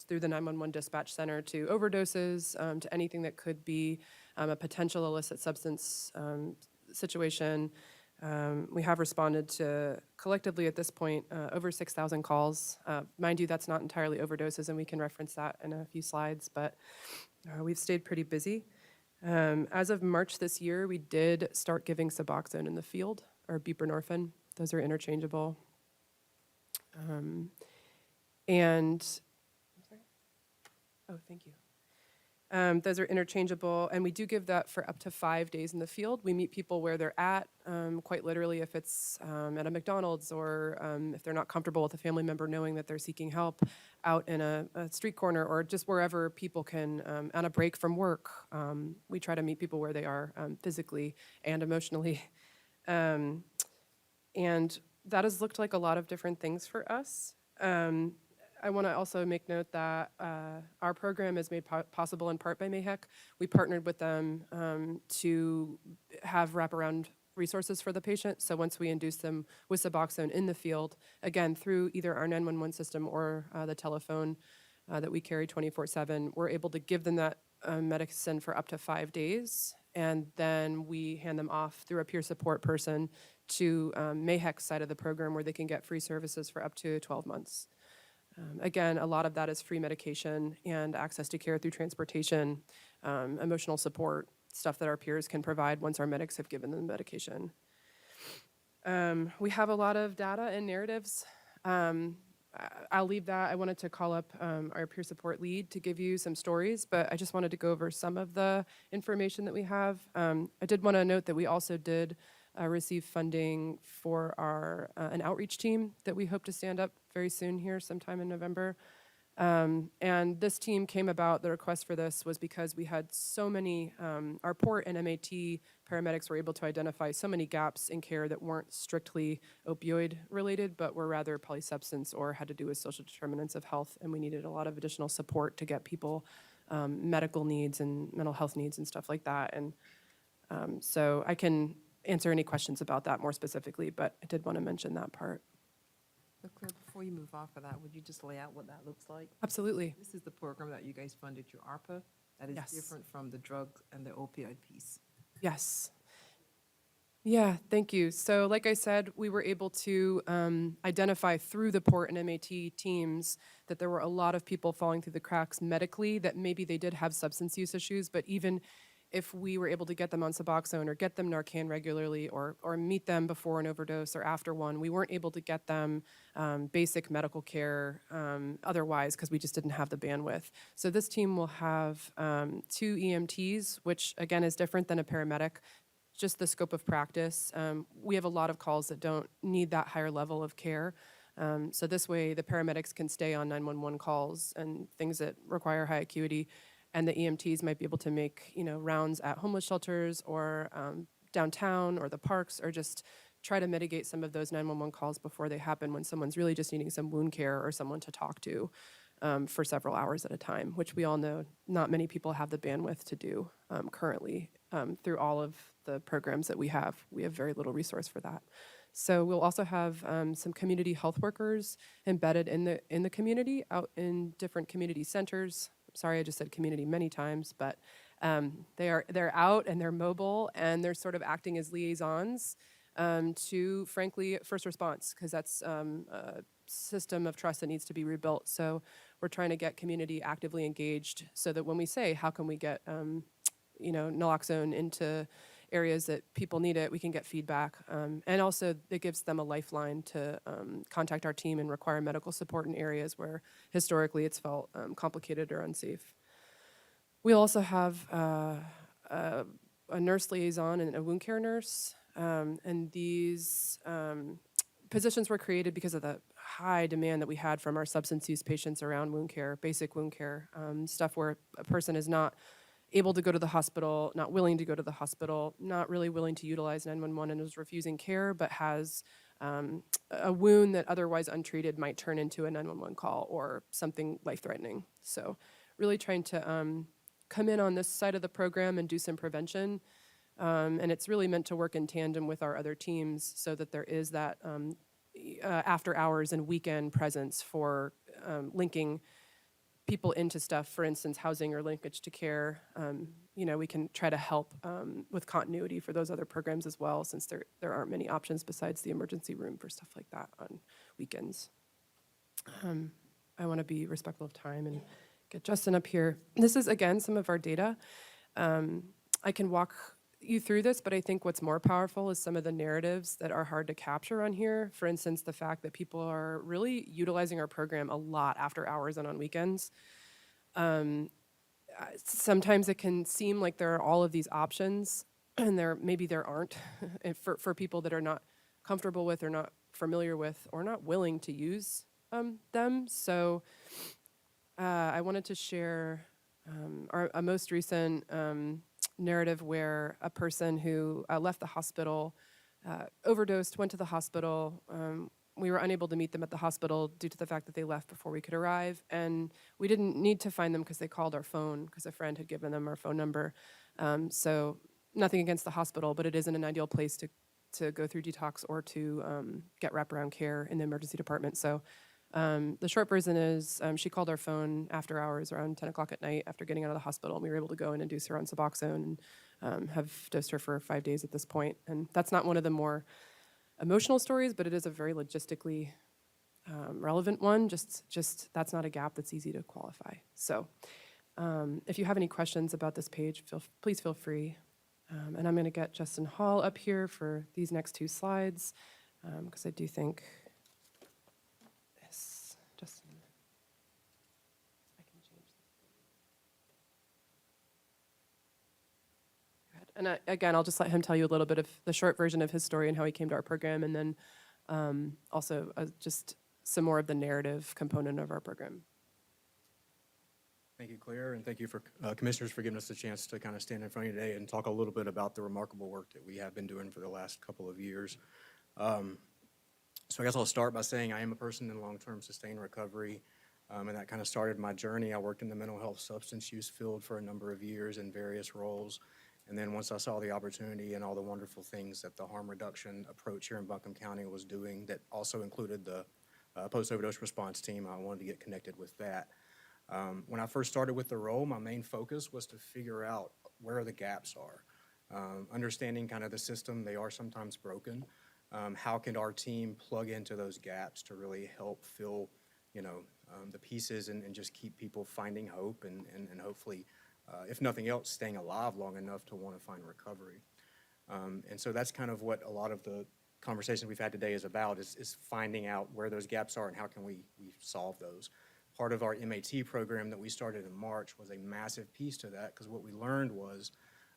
through the 911 dispatch center to overdoses, to anything that could be a potential illicit substance situation. We have responded to, collectively at this point, over 6,000 calls. Mind you, that's not entirely overdoses, and we can reference that in a few slides, but we've stayed pretty busy. As of March this year, we did start giving Suboxone in the field, or Buprenorphine. Those are interchangeable. Thank you. Those are interchangeable, and we do give that for up to 5 days in the field. We meet people where they're at, quite literally if it's at a McDonald's or if they're not comfortable with a family member knowing that they're seeking help out in a street corner or just wherever people can, on a break from work. We try to meet people where they are physically and emotionally. And that has looked like a lot of different things for us. I want to also make note that our program is made possible in part by MAHEC. We partnered with them to have wraparound resources for the patient. So once we induce them with Suboxone in the field, again, through either our 911 system or the telephone that we carry 24/7, we're able to give them that medicine for up to 5 days. And then we hand them off through a peer support person to MAHEC's side of the program where they can get free services for up to 12 months. Again, a lot of that is free medication and access to care through transportation, emotional support, stuff that our peers can provide once our medics have given them medication. We have a lot of data and narratives. I'll leave that. I wanted to call up our peer support lead to give you some stories, but I just wanted to go over some of the information that we have. I did want to note that we also did receive funding for our an outreach team that we hope to stand up very soon here, sometime in November. And this team came about, the request for this was because we had so many, our port and MAT paramedics were able to identify so many gaps in care that weren't strictly opioid related, but were rather polysubstance or had to do with social determinants of health. And we needed a lot of additional support to get people medical needs and mental health needs and stuff like that. And so I can answer any questions about that more specifically, but I did want to mention that part. So Claire, before you move off of that, would you just lay out what that looks like? Absolutely. This is the program that you guys funded through ARPA. That is Yes. different from the drug and the opioid piece. Yes. Yeah, thank you. So like I said, we were able to identify through the port and MAT teams that there were a lot of people falling through the cracks medically, that maybe they did have substance use issues, but even if we were able to get them on Suboxone or get them Narcan regularly or meet them before an overdose or after one, we weren't able to get them basic medical care otherwise because we just didn't have the bandwidth. So this team will have 2 EMTs, which again is different than a paramedic, just the scope of practice. We have a lot of calls that don't need that higher level of care. So this way the paramedics can stay on 911 calls and things that require high acuity, and the EMTs might be able to make, rounds at homeless shelters or downtown or the parks, or just try to mitigate some of those 911 calls before they happen when someone's really just needing some wound care or someone to talk to for several hours at a time, which we all know not many people have the bandwidth to do currently. Through all of the programs that we have very little resource for that. So we'll also have some community health workers embedded in the community, out in different community centers. Sorry, I just said community many times, but they're out and they're mobile and they're sort of acting as liaisons to, frankly, first response, because that's a system of trust that needs to be rebuilt. So we're trying to get community actively engaged so that when we say, how can we get Naloxone into areas that people need it, we can get feedback. And also it gives them a lifeline to contact our team and require medical support in areas where historically it's felt complicated or unsafe. We also have a nurse liaison and a wound care nurse. And these positions were created because of the high demand that we had from our substance use patients around wound care, basic wound care, stuff where a person is not able to go to the hospital, not willing to go to the hospital, not really willing to utilize 911 and is refusing care, but has a wound that otherwise untreated might turn into a 911 call or something life-threatening. So really trying to come in on this side of the program and do some prevention. And it's really meant to work in tandem with our other teams so that there is that after hours and weekend presence for linking people into stuff, for instance, housing or linkage to care. We can try to help with continuity for those other programs as well, since there aren't many options besides the emergency room for stuff like that on weekends. I want to be respectful of time and get Justin up here. This is, again, some of our data. I can walk you through this, but I think what's more powerful is some of the narratives that are hard to capture on here. For instance, the fact that people are really utilizing our program a lot after hours and on weekends. Sometimes it can seem like there are all of these options, and maybe there aren't for people that are not comfortable with or not familiar with or not willing to use them. So I wanted to share a most recent narrative where a person who left the hospital overdosed, went to the hospital. We were unable to meet them at the hospital due to the fact that they left before we could arrive. And we didn't need to find them because they called our phone because a friend had given them our phone number. So nothing against the hospital, but it isn't an ideal place to go through detox or to get wraparound care in the emergency department. So the short version is she called our phone after hours around 10 o'clock at night after getting out of the hospital. And we were able to go and induce her on Suboxone and have dosed her for 5 days at this point. And that's not one of the more emotional stories, but it is a very logistically relevant one. Just that's not a gap that's easy to qualify. So if you have any questions about this page, please feel free. And I'm going to get Justin Hall up here for these next 2 slides because I do think this, Justin, I can change this. Go ahead. And again, I'll just let him tell you a little bit of the short version of his story and how he came to our program, and then also just some more of the narrative component of our program. Thank you, Claire, and thank you for commissioners for giving us a chance to kind of stand in front of you today and talk a little bit about the remarkable work that we have been doing for the last couple of years. So I guess I'll start by saying I am a person in long-term sustained recovery, and that kind of started my journey. I worked in the mental health substance use field for a number of years in various roles, and then once I saw the opportunity and all the wonderful things that the harm reduction approach here in Buncombe County was doing that also included the post-overdose response team, I wanted to get connected with that. When I first started with the role, my main focus was to figure out where the gaps are. Understanding kind of the system, they are sometimes broken. How can our team plug into those gaps to really help fill, the pieces and just keep people finding hope and hopefully, if nothing else, staying alive long enough to want to find recovery. And so that's kind of what a lot of the conversation we've had today is about, is finding out where those gaps are and how can we solve those. Part of our MAT program that we started in March was a massive piece to that, because what we learned was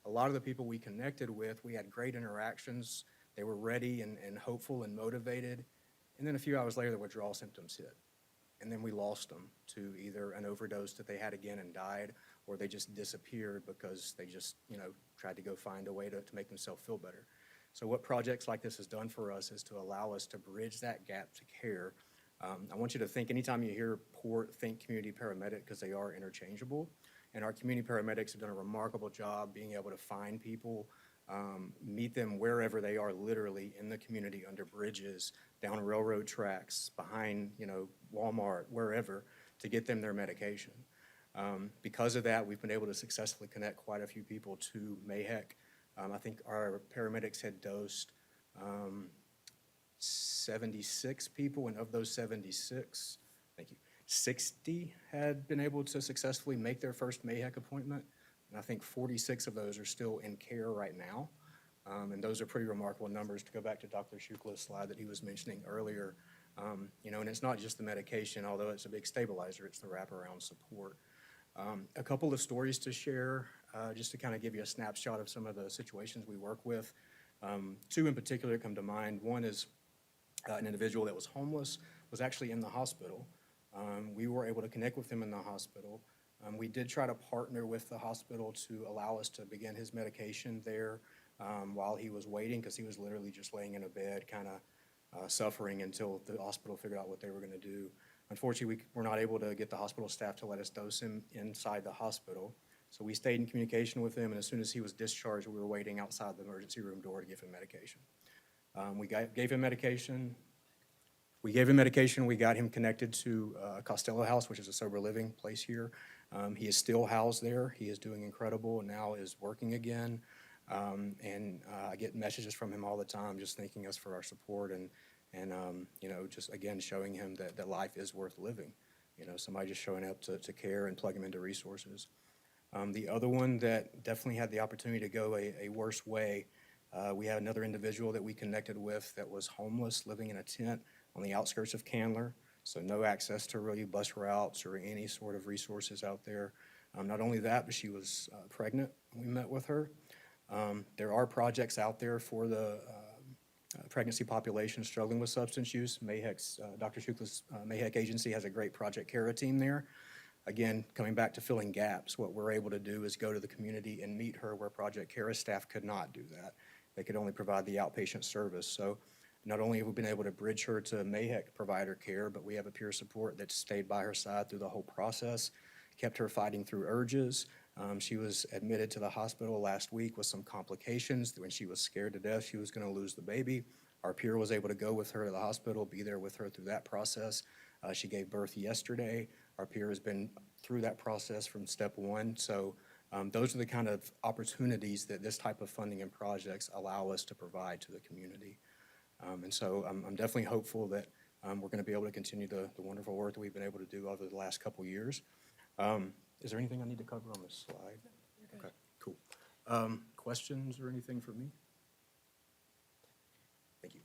a lot of the people we connected with, we had great interactions, they were ready and hopeful and motivated, and then a few hours later the withdrawal symptoms hit. And then we lost them to either an overdose that they had again and died, or they just disappeared because they just, tried to go find a way to make themselves feel better. So what projects like this has done for us is to allow us to bridge that gap to care. I want you to think, anytime you hear PORT, think community paramedic, because they are interchangeable. And our community paramedics have done a remarkable job being able to find people, meet them wherever they are, literally in the community, under bridges, down railroad tracks, behind, Walmart, wherever, to get them their medication. Because of that, we've been able to successfully connect quite a few people to MAHEC. I think our paramedics had dosed 76 people, and of those 76, 60 had been able to successfully make their first MAHEC appointment, and I think 46 of those are still in care right now. And those are pretty remarkable numbers. To go back to Dr. Shukla's slide that he was mentioning earlier, and it's not just the medication, although it's a big stabilizer, it's the wraparound support. A couple of stories to share, just to kind of give you a snapshot of some of the situations we work with. 2 in particular come to mind. One is an individual that was homeless, was actually in the hospital. We were able to connect with him in the hospital. We did try to partner with the hospital to allow us to begin his medication there while he was waiting, because he was literally just laying in a bed, kind of suffering until the hospital figured out what they were going to do. Unfortunately, we were not able to get the hospital staff to let us dose him inside the hospital. So we stayed in communication with him, and as soon as he was discharged, we were waiting outside the emergency room door to give him medication. We gave him medication. We got him connected to Costello House, which is a sober living place here. He is still housed there. He is doing incredible and now is working again. I get messages from him all the time, just thanking us for our support and just again showing him that life is worth living. Somebody just showing up to care and plug him into resources. The other one that definitely had the opportunity to go a worse way, we had another individual that we connected with that was homeless, living in a tent on the outskirts of Candler, so no access to really bus routes or any sort of resources out there. Not only that, but she was pregnant when we met with her. There are projects out there for the pregnancy population struggling with substance use. MAHEC's, Dr. Shukla's MAHEC agency has a great Project Cara team there. Again, coming back to filling gaps, what we're able to do is go to the community and meet her where Project Cara staff could not do that. they could only provide the outpatient service. So not only have we been able to bridge her to MAHEC provider care, but we have a peer support that stayed by her side through the whole process, kept her fighting through urges. She was admitted to the hospital last week with some complications when she was scared to death she was going to lose the baby. Our peer was able to go with her to the hospital, be there with her through that process. She gave birth yesterday. Our peer has been through that process from step one. So those are the kind of opportunities that this type of funding and projects allow us to provide to the community. And so I'm definitely hopeful that we're going to be able to continue the wonderful work that we've been able to do over the last couple years. Is there anything I need to cover on this slide? Okay, cool. Questions or anything for me? Thank you.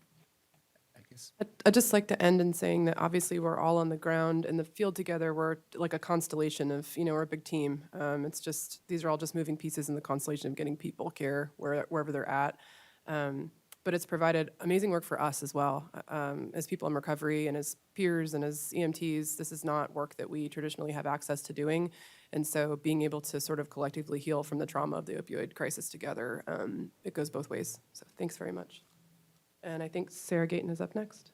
I guess, I'd just like to end in saying that obviously we're all on the ground in the field together. We're like a constellation of, we're a big team. It's just, these are all just moving pieces in the constellation of getting people care wherever they're at. But it's provided amazing work for us as well, as people in recovery and as peers and as EMTs. This is not work that we traditionally have access to doing. And so being able to sort of collectively heal from the trauma of the opioid crisis together, it goes both ways. So thanks very much. And I think Sarah Gayton is up next.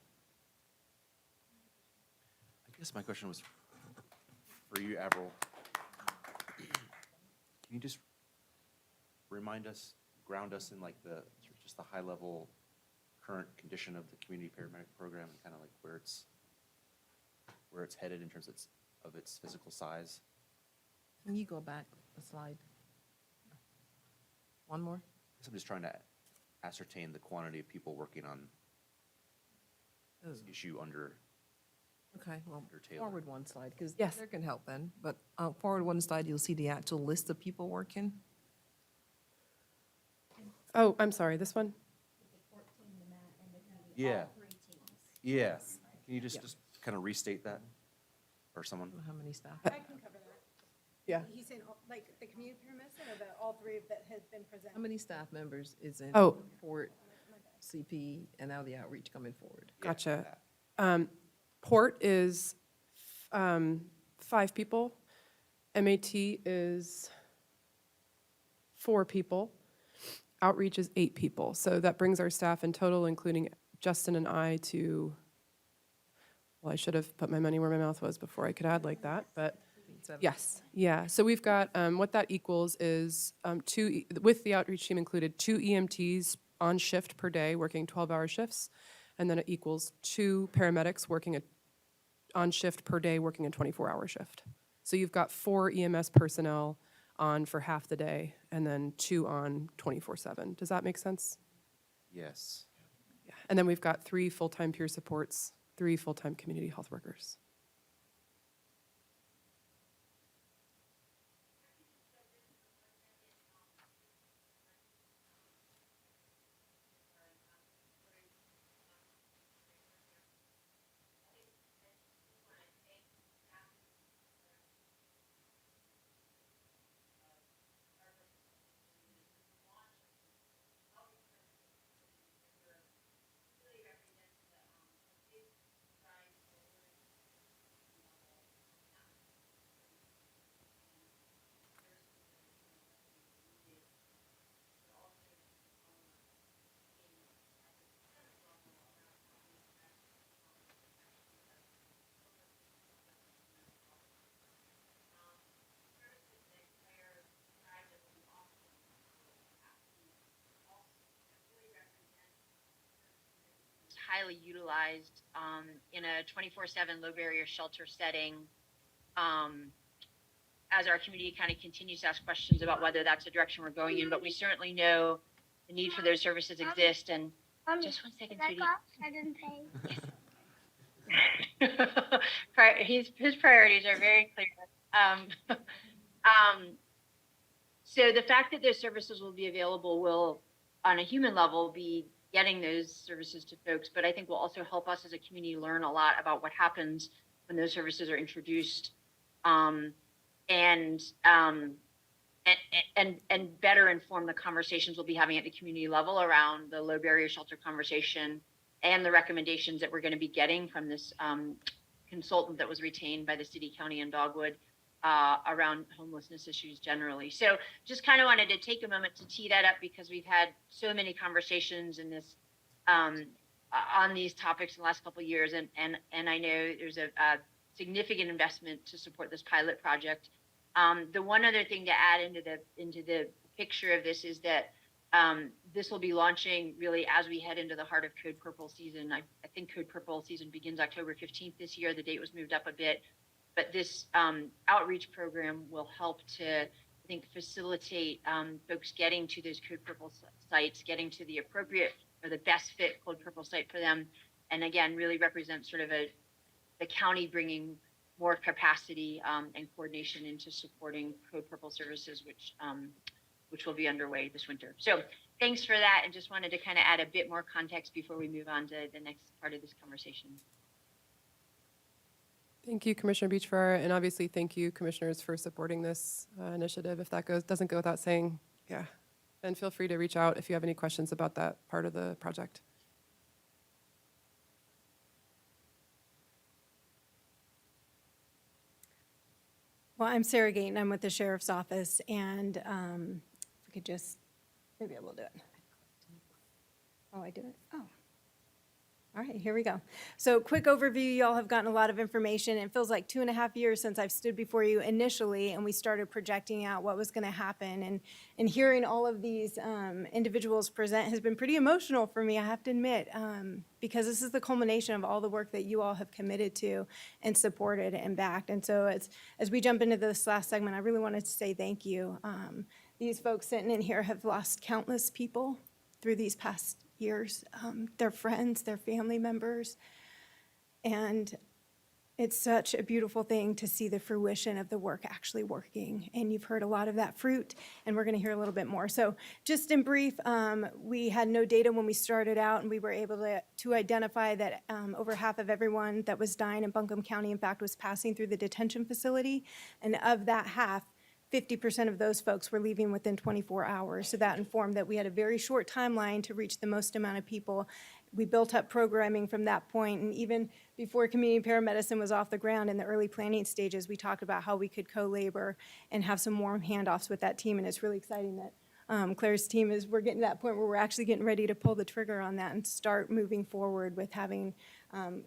I guess my question was for you, Avril. Can you just remind us, ground us in like just the high level current condition of the community paramedic program and kind of like where it's headed in terms of its physical size? Can you go back a slide? One more? I guess I'm just trying to ascertain the quantity of people working on this issue under Okay, well, Taylor. forward one slide, because Yes. there can help then. But forward one slide, you'll see the actual list of people working. Oh, I'm sorry, this one? Yeah. Yeah. Can you just kind of restate that? Or someone? I don't know how many staff. I can cover that. Yeah. He's saying, like, the community paramedicine or all three that has been How presented? many staff members is in Oh. Port, CP, and now the outreach coming forward? Gotcha. Port is 5 people. MAT is 4 people. Outreach is 8 people. So that brings our staff in total, including Justin and I, to, well, I should have put my money where my mouth was before I could add like that, but yes, yeah. So we've got, what that equals is with the outreach team included, 2 EMTs on shift per day, working 12-hour shifts, and then it equals 2 paramedics working on shift per day, working a 24-hour shift. So you've got 4 EMS personnel on for half the day, and then 2 on 24/7. Does that make sense? Yes. Yeah. And then we've got 3 full-time peer supports, 3 full-time community health workers. Highly utilized in a 24/7 low barrier shelter setting. As our community kind of continues to ask questions about whether that's the direction we're going in, but we certainly know the need for those services exist. And just one second, sweetie. I didn't pay. His priorities are very clear. So the fact that those services will be available will, on a human level, be getting those services to folks, but I think will also help us as a community learn a lot about what happens when those services are introduced, and better inform the conversations we'll be having at the community level around the low barrier shelter conversation and the recommendations that we're going to be getting from this consultant that was retained by the city, county, and Dogwood around homelessness issues generally. So just kind of wanted to take a moment to tee that up because we've had so many conversations in this on these topics in the last couple of years, and I know there's a significant investment to support this pilot project. The one other thing to add into the picture of this is that this will be launching really as we head into the heart of Code Purple season. I think Code Purple season begins October 15th this year. The date was moved up a bit, but this outreach program will help to, I think, facilitate folks getting to those Code Purple sites, getting to the appropriate or the best fit Code Purple site for them, and again, really represents sort of the county bringing more capacity and coordination into supporting Code Purple services, which will be underway this winter. So thanks for that, and just wanted to kind of add a bit more context before we move on to the next part of this conversation. Thank you, Commissioner Beachfire, and obviously thank you, commissioners, for supporting this initiative. If that doesn't go without saying, yeah. And feel free to reach out if you have any questions about that part of the project. Well, I'm Sarah Gayton. I'm with the Sheriff's Office, and if we could just, maybe I will do it. Oh, I did it? Oh. All right, here we go. So quick overview, y'all have gotten a lot of information. It feels like 2.5 years since I've stood before you initially, and we started projecting out what was gonna happen. And hearing all of these individuals present has been pretty emotional for me, I have to admit, because this is the culmination of all the work that you all have committed to and supported and backed. And so as we jump into this last segment, I really wanted to say thank you. These folks sitting in here have lost countless people through these past years, their friends, their family members, and it's such a beautiful thing to see the fruition of the work actually working, and you've heard a lot of that fruit, and we're going to hear a little bit more. So just in brief, we had no data when we started out, and we were able to identify that over half of everyone that was dying in Buncombe County, in fact, was passing through the detention facility, and of that half, 50% of those folks were leaving within 24 hours. So that informed that we had a very short timeline to reach the most amount of people. We built up programming from that point, and even before community paramedicine was off the ground in the early planning stages, we talked about how we could co-labor and have some warm handoffs with that team, and it's really exciting that Claire's team we're getting to that point where we're actually getting ready to pull the trigger on that and start moving forward with having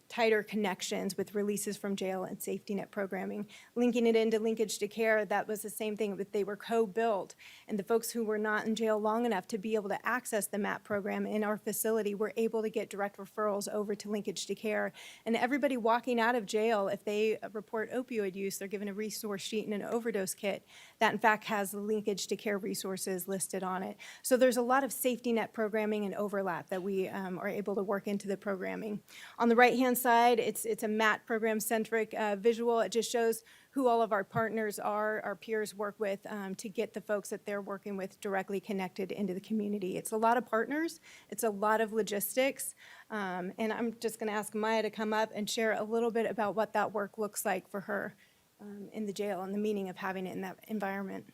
tighter connections with releases from jail and safety net programming. Linking it into Linkage to Care, that was the same thing, but they were co-built. And the folks who were not in jail long enough to be able to access the MAP program in our facility were able to get direct referrals over to Linkage to Care. And everybody walking out of jail, if they report opioid use, they're given a resource sheet and an overdose kit that in fact has the Linkage to Care resources listed on it. So there's a lot of safety net programming and overlap that we are able to work into the programming. On the right-hand side, it's a MAT program-centric visual. It just shows who all of our partners are, our peers work with to get the folks that they're working with directly connected into the community. It's a lot of partners. It's a lot of logistics. And I'm just going to ask Maya to come up and share a little bit about what that work looks like for her in the jail and the meaning of having it in that environment.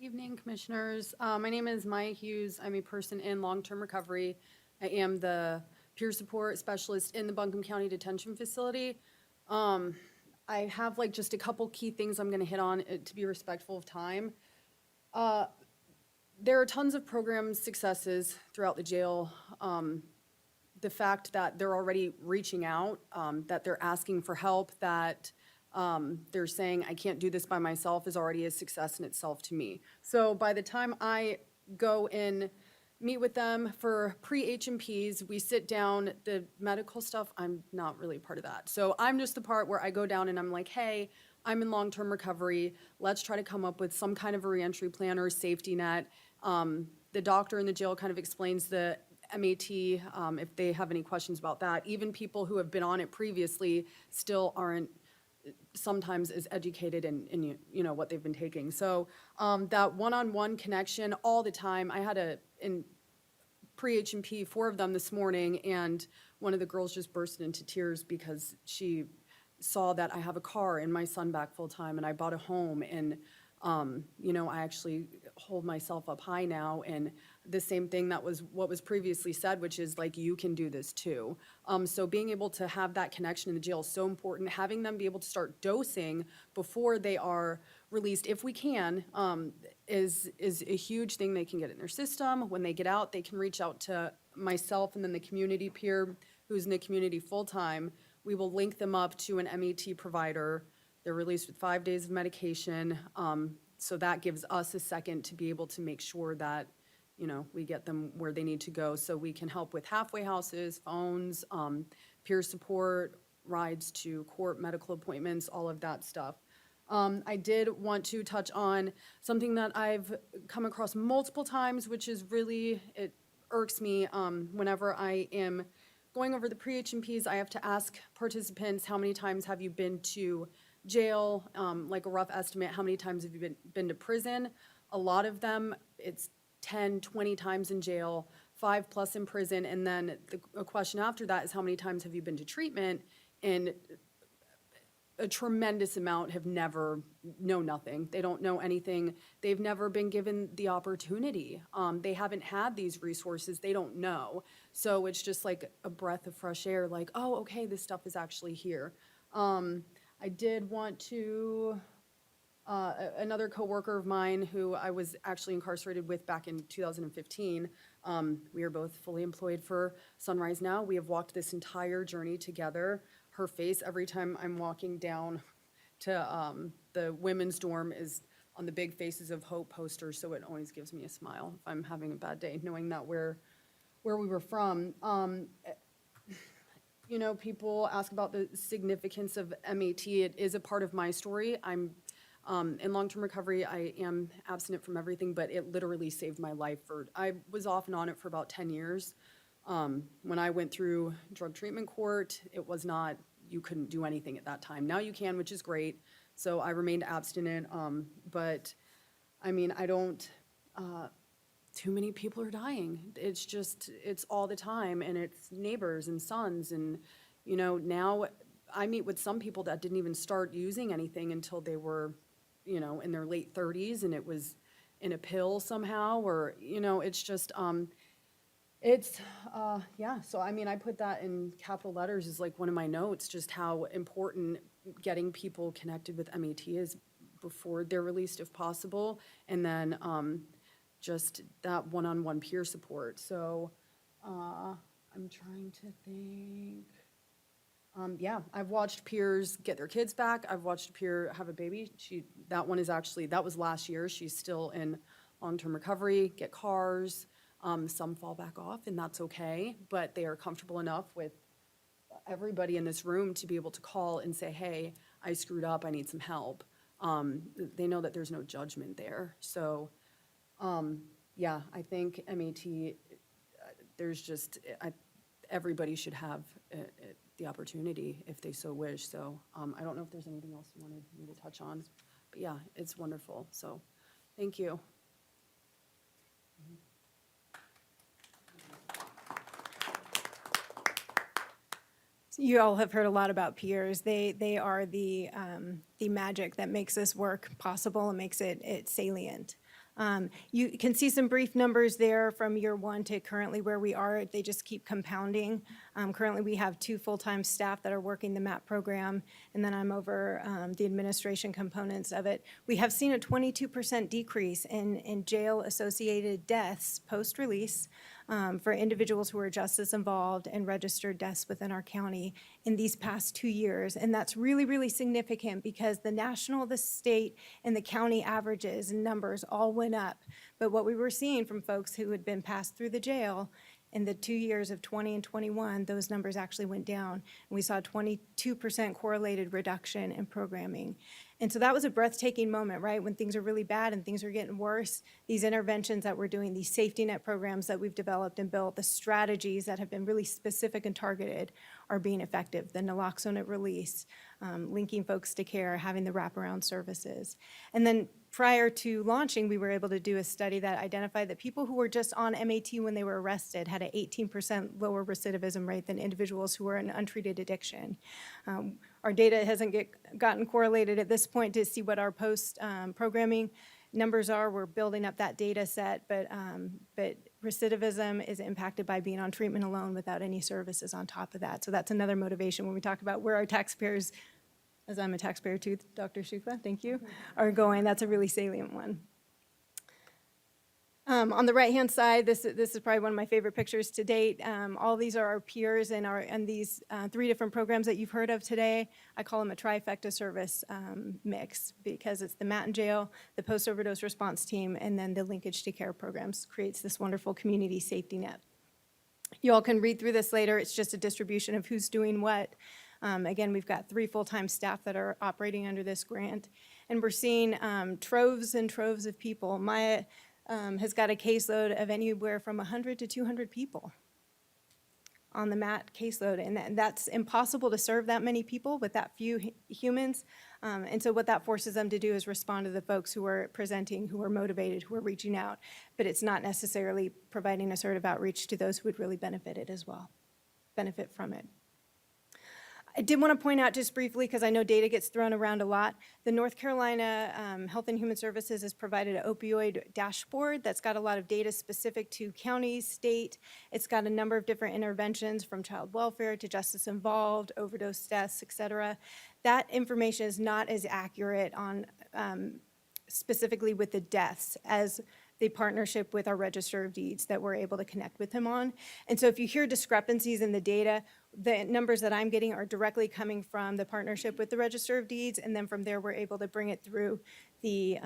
Good evening, commissioners. My name is Maya Hughes. I'm a person in long-term recovery. I am the peer support specialist in the Buncombe County Detention Facility. I have just a couple key things I'm going to hit on to be respectful of time. There are tons of program successes throughout the jail. The fact that they're already reaching out, that they're asking for help, that they're saying, I can't do this by myself, is already a success in itself to me. So by the time I go in, meet with them for pre-H&Ps, we sit down, the medical stuff, I'm not really part of that. So I'm just the part where I go down and I'm like, hey, I'm in long-term recovery. Let's try to come up with some kind of a reentry plan or a safety net. The doctor in the jail kind of explains the MAT, if they have any questions about that. Even people who have been on it previously still aren't sometimes as educated in what they've been taking. So that one-on-one connection all the time. I had in pre-H&P, 4 of them this morning, and one of the girls just burst into tears because she saw that I have a car and my son back full time, and I bought a home, and I actually hold myself up high now, and the same thing that was what was previously said, which is like, you can do this too. So being able to have that connection in the jail is so important. Having them be able to start dosing before they are released, if we can, is a huge thing they can get in their system. When they get out, they can reach out to myself and then the community peer who's in the community full-time. We will link them up to an MET provider. They're released with 5 days of medication. So that gives us a second to be able to make sure that, you know, we get them where they need to go. So we can help with halfway houses, phones, peer support, rides to court, medical appointments, all of that stuff. I did want to touch on something that I've come across multiple times, which is really, it irks me whenever I am going over the pre-H&Ps. I have to ask participants, how many times have you been to jail, like a rough estimate, how many times have you been to prison? A lot of them, it's 10, 20 times in jail, 5+ in prison, and then a question after that is, how many times have you been to treatment? And a tremendous amount have never, know nothing. They don't know anything. They've never been given the opportunity. They haven't had these resources. They don't know. So it's just like a breath of fresh air, like, oh, okay, this stuff is actually here. I did want to, another coworker of mine who I was actually incarcerated with back in 2015, we are both fully employed for Sunrise now. We have walked this entire journey together. Her face every time I'm walking down to the women's dorm is on the big Faces of Hope poster, so it always gives me a smile if I'm having a bad day, knowing that where we were from. You know, people ask about the significance of MAT. It is a part of my story. I'm in long-term recovery. I am abstinent from everything, but it literally saved my life. I was off and on it for about 10 years. When I went through drug treatment court, it was not, you couldn't do anything at that time. Now you can, which is great. So I remained abstinent. But I mean, I don't, too many people are dying. It's just, it's all the time, and it's neighbors and sons. And, you know, now I meet with some people that didn't even start using anything until they were, you know, in their late 30s, and it was in a pill somehow, or, you know, it's just, yeah. So, I mean, I put that in capital letters as like one of my notes, just how important getting people connected with MAT is before they're released if possible. And then, just that one-on-one peer support. So I'm trying to think. Yeah, I've watched peers get their kids back. I've watched a peer have a baby. That one is actually, that was last year. She's still in long-term recovery, get cars. Some fall back off, and that's okay. But they are comfortable enough with everybody in this room to be able to call and say, hey, I screwed up, I need some help. They know that there's no judgment there. So yeah, I think MAT, there's just, everybody should have the opportunity if they so wish. So I don't know if there's anything else you wanted me to touch on, but yeah, it's wonderful. So thank you. You all have heard a lot about peers. They are the magic that makes this work possible and makes it salient. You can see some brief numbers there from year one to currently where we are. They just keep compounding. Currently, we have 2 full-time staff that are working the MAP program, and then I'm over the administration components of it. We have seen a 22% decrease in jail-associated deaths post-release for individuals who are justice involved and registered deaths within our county in these past 2 years. And that's really, really significant because the national, the state, and the county averages and numbers all went up. But what we were seeing from folks who had been passed through the jail in the 2 years of 20 and 21, those numbers actually went down. And we saw a 22% correlated reduction in programming. And so that was a breathtaking moment, right? When things are really bad and things are getting worse, these interventions that we're doing, these safety net programs that we've developed and built, the strategies that have been really specific and targeted are being effective. The Naloxone at release, linking folks to care, having the wraparound services. And then prior to launching, we were able to do a study that identified that people who were just on MAT when they were arrested had an 18% lower recidivism rate than individuals who were in untreated addiction. Our data hasn't gotten correlated at this point to see what our post-programming numbers are, we're building up that data set, but recidivism is impacted by being on treatment alone without any services on top of that. So that's another motivation when we talk about where our taxpayers, as I'm a taxpayer too, Dr. Shukla, thank you, are going. That's a really salient one. On the right-hand side, this is probably one of my favorite pictures to date. All these are our peers in these 3 different programs that you've heard of today. I call them a trifecta service mix because it's the Matin Jail, the post-overdose response team, and then the Linkage to Care programs creates this wonderful community safety net. You all can read through this later. It's just a distribution of who's doing what. Again, we've got 3 full-time staff that are operating under this grant, and we're seeing troves and troves of people. Maya has got a caseload of anywhere from 100 to 200 people on the MAT caseload, and that's impossible to serve that many people with that few humans. And so what that forces them to do is respond to the folks who are presenting, who are motivated, who are reaching out, but it's not necessarily providing assertive outreach to those who would really benefit from it. I did want to point out just briefly, because I know data gets thrown around a lot, the North Carolina Health and Human Services has provided an opioid dashboard that's got a lot of data specific to counties, state. It's got a number of different interventions from child welfare to justice involved, overdose deaths, et cetera. That information is not as accurate on specifically with the deaths as the partnership with our Register of Deeds that we're able to connect with him on. And so if you hear discrepancies in the data, the numbers that I'm getting are directly coming from the partnership with the Register of Deeds, and then from there we're able to bring it through the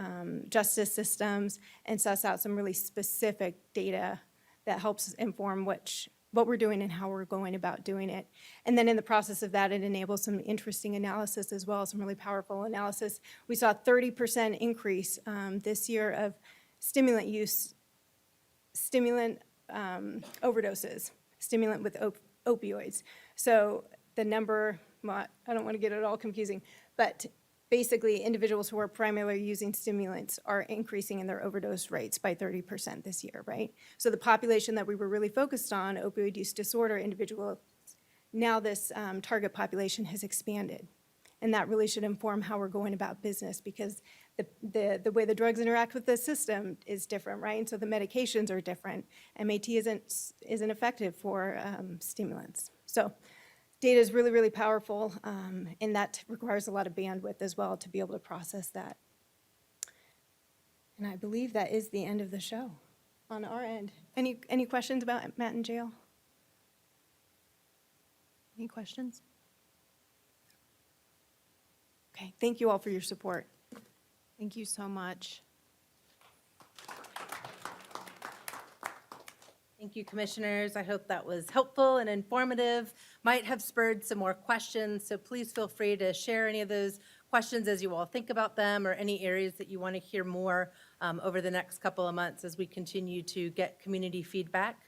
justice systems and suss out some really specific data that helps inform what we're doing and how we're going about doing it. And then in the process of that, it enables some interesting analysis as well, some really powerful analysis. We saw a 30% increase this year of stimulant use, overdoses, stimulant with opioids. So the number, well, I don't want to get it all confusing, but basically individuals who are primarily using stimulants are increasing in their overdose rates by 30% this year, right? So the population that we were really focused on, opioid use disorder individuals, now this target population has expanded. And that really should inform how we're going about business, because the way the drugs interact with the system is different, right? And so the medications are different. MAT isn't effective for stimulants. So data is really, really powerful, and that requires a lot of bandwidth as well to be able to process that. And I believe that is the end of the show on our end. Any questions about Matin Jail? Any questions? Okay, thank you all for your support. Thank you so much. Thank you, commissioners. I hope that was helpful and informative. Might have spurred some more questions, so please feel free to share any of those questions as you all think about them, or any areas that you want to hear more over the next couple of months as we continue to get community feedback.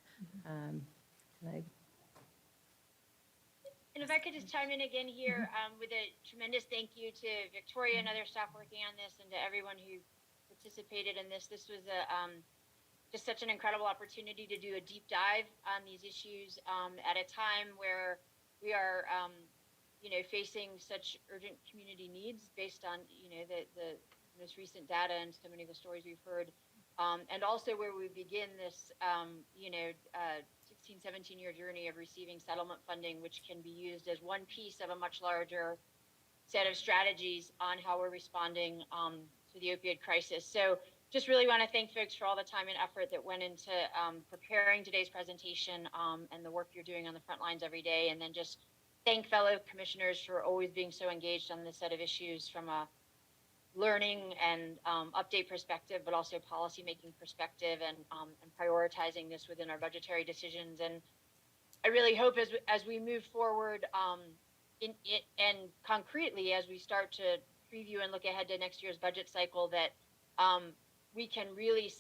And if I could just chime in again here with a tremendous thank you to Victoria and other staff working on this, and to everyone who participated in this. This was just such an incredible opportunity to do a deep dive on these issues at a time where we are, facing such urgent community needs based on, the most recent data and so many of the stories we've heard. And also where we begin this, 16, 17-year journey of receiving settlement funding, which can be used as one piece of a much larger set of strategies on how we're responding to the opioid crisis. So just really want to thank folks for all the time and effort that went into preparing today's presentation and the work you're doing on the front lines every day. And then just thank fellow commissioners for always being so engaged on this set of issues from a learning and update perspective, but also policy-making perspective, and prioritizing this within our budgetary decisions. And I really hope as we move forward and concretely as we start to preview and look ahead to next year's budget cycle, that we can really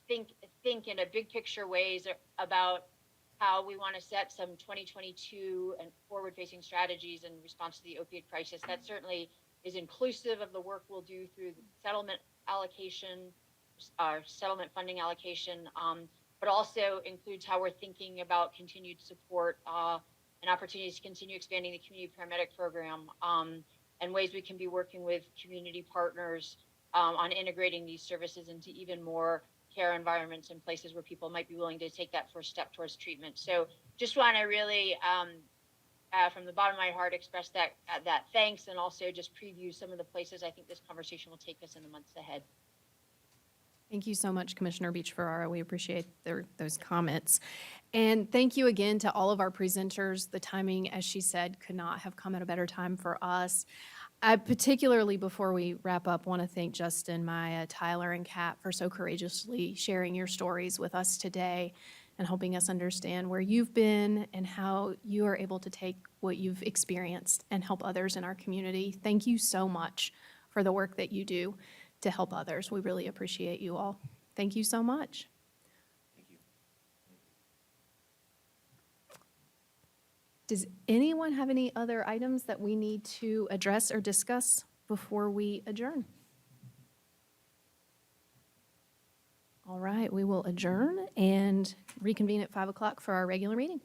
think in a big picture ways about how we want to set some 2022 and forward-facing strategies in response to the opioid crisis. That certainly is inclusive of the work we'll do through the settlement allocation, settlement funding allocation, but also includes how we're thinking about continued support and opportunities to continue expanding the community paramedic program, and ways we can be working with community partners on integrating these services into even more care environments and places where people might be willing to take that first step towards treatment. So just want to really, from the bottom of my heart, express that thanks, and also just preview some of the places I think this conversation will take us in the months ahead. Thank you so much, Commissioner Beach-Ferrara. We appreciate those comments. And thank you again to all of our presenters. The timing, as she said, could not have come at a better time for us. I particularly, before we wrap up, want to thank Justin, Maya, Tyler, and Kat for so courageously sharing your stories with us today and helping us understand where you've been and how you are able to take what you've experienced and help others in our community. Thank you so much for the work that you do to help others. We really appreciate you all. Thank you so much. Thank you. Does anyone have any other items that we need to address or discuss before we adjourn? All right, we will adjourn and reconvene at 5 o'clock for our regular meeting.